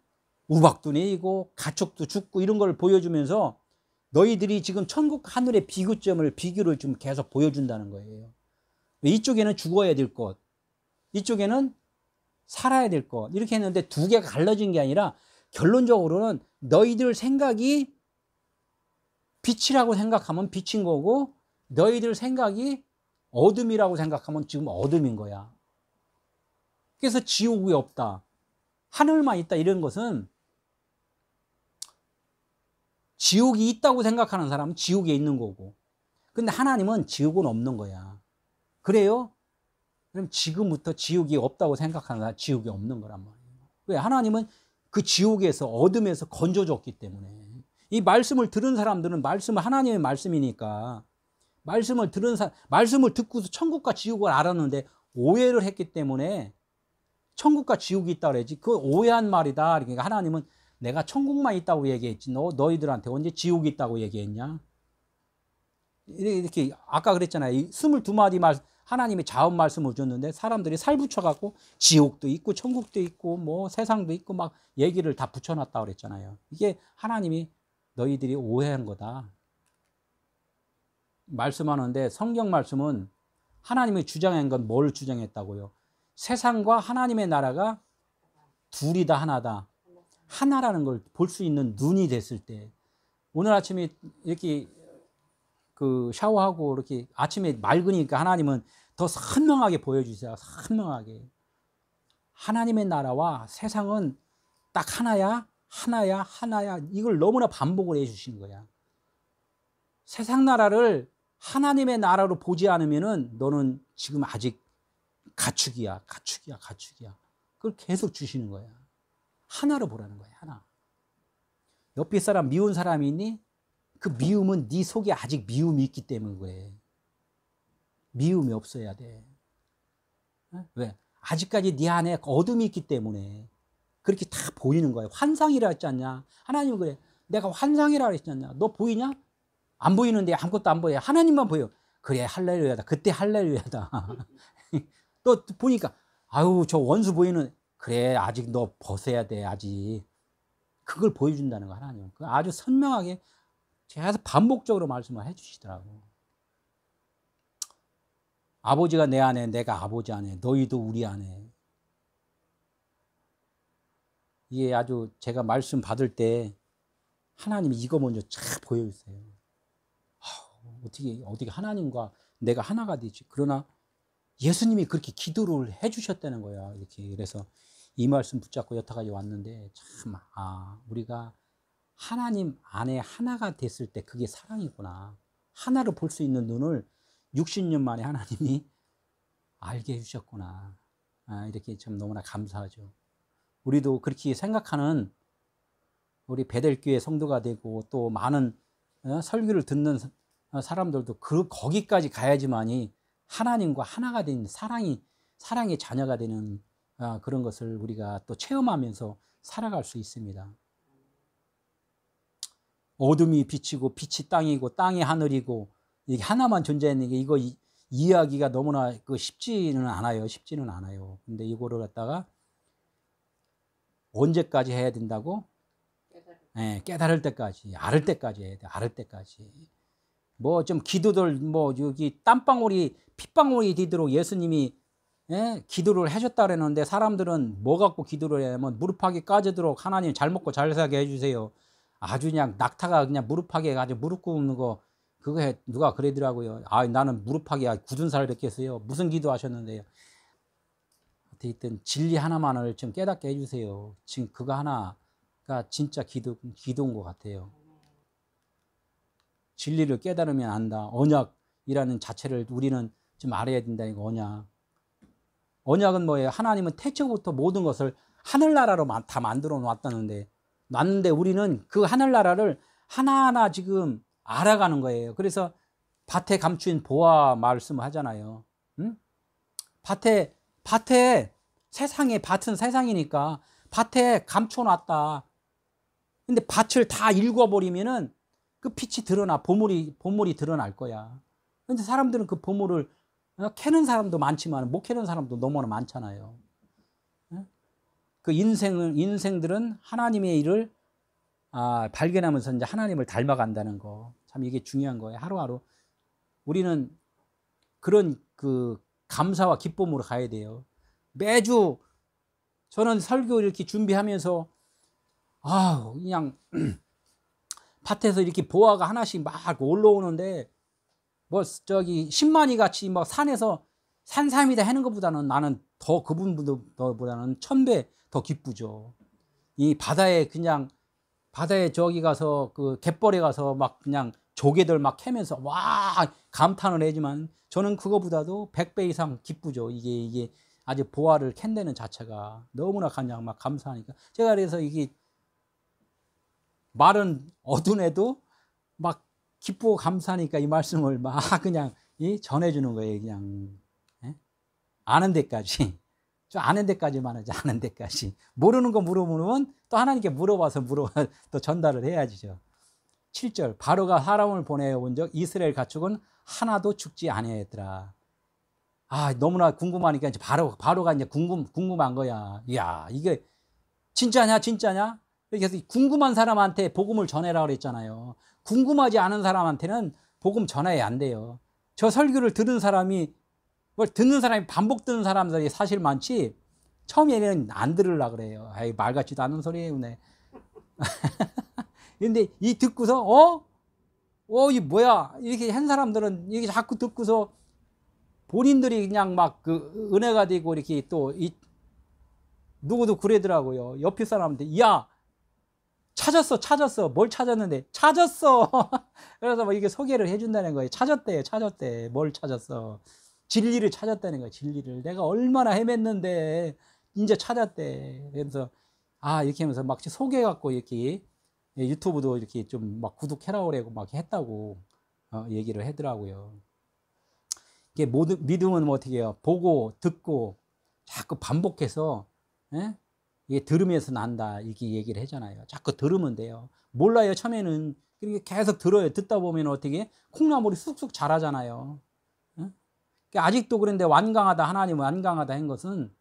우박도 내리고 가축도 죽고 이런 걸 보여주면서 너희들이 지금 천국 하늘의 비교를 좀 계속 보여준다는 거예요. 이쪽에는 죽어야 될 것, 이쪽에는 살아야 될 것 이렇게 했는데 두 개가 갈라진 게 아니라 결론적으로는 너희들 생각이 빛이라고 생각하면 빛인 거고 너희들 생각이 어둠이라고 생각하면 지금 어둠인 거야. 그래서 지옥이 없다. 하늘만 있다 이런 것은 지옥이 있다고 생각하는 사람은 지옥에 있는 거고 근데 하나님은 지옥은 없는 거야. 그래요? 그럼 지금부터 지옥이 없다고 생각하는 사람은 지옥이 없는 거란 말이에요. 왜? 하나님은 그 지옥에서 어둠에서 건져줬기 때문에 이 말씀을 들은 사람들은 말씀은 하나님의 말씀이니까 말씀을 듣고서 천국과 지옥을 알았는데 오해를 했기 때문에 천국과 지옥이 있다고 그러지. 그 오해한 말이다. 그러니까 하나님은 내가 천국만 있다고 얘기했지. 너희들한테 언제 지옥이 있다고 얘기했냐? 이렇게 아까 그랬잖아요. 22마디 하나님이 자언 말씀을 줬는데 사람들이 살 붙여갖고 지옥도 있고 천국도 있고 뭐 세상도 있고 막 얘기를 다 붙여놨다고 그랬잖아요. 이게 하나님이 너희들이 오해한 거다. 말씀하는데 성경 말씀은 하나님이 주장한 건 뭘 주장했다고요? 세상과 하나님의 나라가 둘이 다 하나다. 하나라는 걸 볼 수 있는 눈이 됐을 때 오늘 아침에 이렇게 샤워하고 이렇게 아침에 맑으니까 하나님은 더 선명하게 보여주세요. 선명하게. 하나님의 나라와 세상은 딱 하나야. 이걸 너무나 반복을 해 주시는 거야. 세상 나라를 하나님의 나라로 보지 않으면은 너는 지금 아직 가축이야. 그걸 계속 주시는 거야. 하나로 보라는 거야. 하나. 옆에 사람 미운 사람이 있니? 그 미움은 네 속에 아직 미움이 있기 때문에 그래. 미움이 없어야 돼. 왜? 아직까지 네 안에 어둠이 있기 때문에 그렇게 다 보이는 거예요. 환상이라 했지 않냐? 하나님은 그래. 내가 환상이라 했지 않냐? 너 보이냐? 안 보이는데 아무것도 안 보여. 하나님만 보여. 그래, 할렐루야다. 그때 할렐루야다. 또 보니까 아유, 저 원수 보이는, 그래, 아직 너 벗어야 돼. 아직. 그걸 보여준다는 거, 하나님. 그 아주 선명하게 계속 반복적으로 말씀을 해주시더라고. 아버지가 내 안에, 내가 아버지 안에, 너희도 우리 안에. 이게 아주 제가 말씀 받을 때 하나님이 이거 먼저 쫙 보여주세요. 어떻게 하나님과 내가 하나가 되지? 그러나 예수님이 그렇게 기도를 해주셨다는 거야. 이렇게. 그래서 이 말씀 붙잡고 여태까지 왔는데 참, 우리가 하나님 안에 하나가 됐을 때 그게 사랑이구나. 하나를 볼 수 있는 눈을 60년 만에 하나님이 알게 해주셨구나. 이렇게 참 너무나 감사하죠. 우리도 그렇게 생각하는 우리 베델교회 성도가 되고 또 많은 설교를 듣는 사람들도 거기까지 가야지만이 하나님과 하나가 된 사랑의 자녀가 되는 그런 것을 우리가 또 체험하면서 살아갈 수 있습니다. 어둠이 빛이고 빛이 땅이고 땅이 하늘이고 이게 하나만 존재하는 게 이거 이해하기가 너무나 쉽지는 않아요. 근데 이거를 갖다가 언제까지 해야 된다고? 깨달을 때까지, 알을 때까지 해야 돼. 알을 때까지. 뭐 좀 기도들 뭐 여기 땀방울이 핏방울이 되도록 예수님이 기도를 해줬다 그랬는데 사람들은 뭐 갖고 기도를 해야면 무릎팍이 까지도록 하나님 잘 먹고 잘 살게 해주세요. 아주 그냥 낙타가 그냥 무릎팍에 아주 무릎 꿇는 거 그거 누가 그러더라고요. 나는 무릎팍이 굳은 살 뵙겠어요. 무슨 기도하셨는데요? 어쨌든 진리 하나만을 좀 깨닫게 해주세요. 지금 그거 하나가 진짜 기도인 것 같아요. 진리를 깨달으면 안다. 언약이라는 자체를 우리는 좀 알아야 된다니까. 언약은 뭐예요? 하나님은 태초부터 모든 것을 하늘나라로 다 만들어 놨는데 우리는 그 하늘나라를 하나하나 지금 알아가는 거예요. 그래서 밭에 감추인 보화 말씀을 하잖아요. 응? 밭에 밭은 세상이니까 밭에 감춰놨다. 근데 밭을 다 읽어버리면은 그 빛이 드러나, 보물이 드러날 거야. 근데 사람들은 그 보물을 캐는 사람도 많지만 못 캐는 사람도 너무나 많잖아요. 그 인생들은 하나님의 일을 발견하면서 이제 하나님을 닮아간다는 거. 참 이게 중요한 거예요. 하루하루. 우리는 그런 그 감사와 기쁨으로 가야 돼요. 매주 저는 설교 이렇게 준비하면서 그냥 밭에서 이렇게 보화가 하나씩 막 올라오는데 뭐 저기 10만이 같이 막 산에서 산삼이다 하는 것보다는 나는 더 그분보다는 1000배 더 기쁘죠. 이 바다에 저기 가서 그 갯벌에 가서 막 그냥 조개들 막 캐면서 와 감탄을 하지만 저는 그거보다도 100배 이상 기쁘죠. 이게 아주 보화를 캔다는 자체가 너무나 그냥 막 감사하니까 제가 그래서 이게 말은 어두운에도 막 기쁘고 감사하니까 이 말씀을 막 그냥 전해주는 거예요. 그냥 아는 데까지 좀 아는 데까지만 하지. 아는 데까지 모르는 거 물어보면 또 하나님께 물어봐서 또 전달을 해야지죠. 7절 바로가 사람을 보내온 적 이스라엘 가축은 하나도 죽지 아니하였더라. 너무나 궁금하니까 이제 바로가 이제 궁금한 거야. 이야 이게 진짜냐? 그래서 궁금한 사람한테 복음을 전해라 그랬잖아요. 궁금하지 않은 사람한테는 복음 전해야 안 돼요. 저 설교를 듣는 사람이 반복 듣는 사람들이 사실 많지 처음에는 안 들으려고 그래요. 말 같지도 않은 소리예요. 근데 이 듣고서 이 뭐야 이렇게 한 사람들은 이게 자꾸 듣고서 본인들이 그냥 막 그 은혜가 되고 이렇게 또 누구도 그러더라고요. 옆에 사람한테 야 찾았어. 뭘 찾았는데? 찾았어. 그래서 뭐 이게 소개를 해준다는 거예요. 찾았대. 뭘 찾았어? 진리를 찾았다는 거예요. 진리를. 내가 얼마나 헤맸는데, 이제 찾았대. 그래서, 이렇게 하면서 막 소개해갖고 이렇게 예, 유튜브도 이렇게 좀 막 구독해라 그러고 막 했다고 얘기를 하더라고요. 이게 모든 믿음은 뭐 어떻게 해요? 보고 듣고 자꾸 반복해서, 예? 이게 들으면서 난다 이렇게 얘기를 하잖아요. 자꾸 들으면 돼요. 몰라요 처음에는. 그러니까 계속 들어요. 듣다 보면 어떻게 콩나물이 쑥쑥 자라잖아요. 예? 그러니까 아직도 그런데 완강하다, 하나님 완강하다 한 것은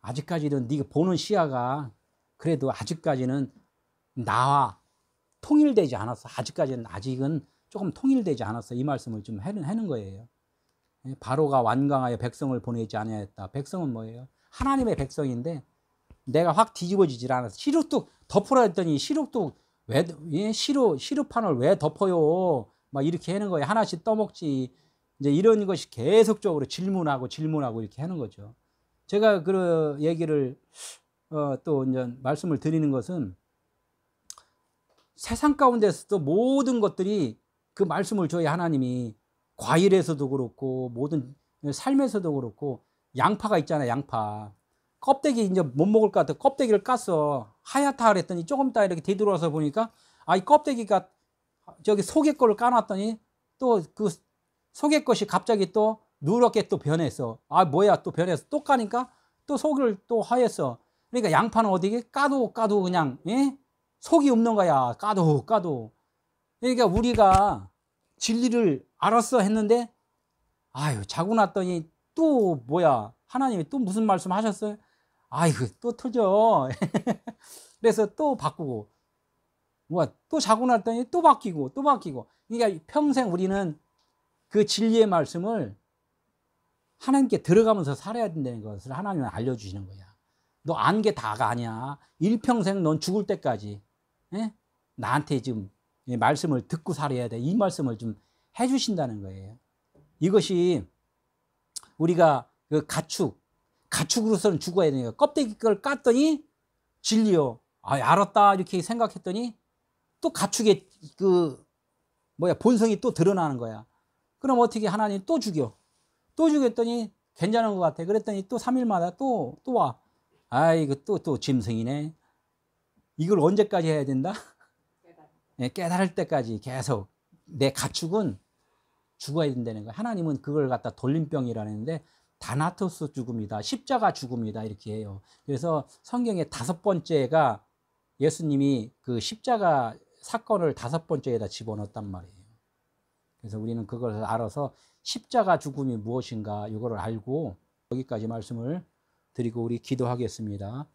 아직까지는 네가 보는 시야가 그래도 아직까지는 나와 통일되지 않았어. 아직은 조금 통일되지 않았어. 이 말씀을 좀 하는 거예요. 바로가 완강하여 백성을 보내지 아니하였다. 백성은 뭐예요? 하나님의 백성인데 내가 확 뒤집어지질 않았어. 시룩도 덮으라 했더니 시룩도 왜, 시루판을 왜 덮어요? 막 이렇게 하는 거예요. 하나씩 떠먹지. 이제 이런 것이 계속적으로 질문하고 이렇게 하는 거죠. 제가 그 얘기를 또 이제 말씀을 드리는 것은 세상 가운데서도 모든 것들이 그 말씀을 줘야 하나님이 과일에서도 그렇고 모든 삶에서도 그렇고 양파가 있잖아요. 양파 껍데기 이제 못 먹을 것 같아 껍데기를 깠어. 하얗다 그랬더니 조금 있다 이렇게 뒤돌아서 보니까 이 껍데기가 저기 속에 거를 까놨더니 또 그 속에 것이 갑자기 또 누렇게 또 변했어. 뭐야 또 변했어. 또 까니까 또 속을 또 하였어. 그러니까 양파는 어디게 까도 그냥 속이 없는 거야. 까도. 그러니까 우리가 진리를 알았어 했는데 자고 났더니 또 뭐야 하나님이 또 무슨 말씀 하셨어요? 또 터져. 그래서 또 바꾸고 또 자고 났더니 또 바뀌고 그러니까 평생 우리는 그 진리의 말씀을 하나님께 들어가면서 살아야 된다는 것을 하나님은 알려주시는 거야. 너 안 게 다가 아니야. 일평생 넌 죽을 때까지 나한테 지금 말씀을 듣고 살아야 돼. 이 말씀을 좀 해주신다는 거예요. 이것이 우리가 그 가축으로서는 죽어야 되니까 껍데기 걸 깠더니 진리요. 알았다 이렇게 생각했더니 또 가축의 본성이 또 드러나는 거야. 그럼 어떻게 하나님 또 죽였더니 괜찮은 것 같아. 그랬더니 또 3일마다 또 와. 이거 또 짐승이네. 이걸 언제까지 해야 된다? 깨달을 때까지 계속 내 가축은 죽어야 된다는 거야. 하나님은 그걸 갖다 돌림병이라는데 다나토스 죽음이다. 십자가 죽음이다. 이렇게 해요. 그래서 성경의 5번째가 예수님이 그 십자가 사건을 5번째에다 집어넣었단 말이에요. 그래서 우리는 그걸 알아서 십자가 죽음이 무엇인가 이거를 알고 여기까지 말씀을 드리고 우리 기도하겠습니다.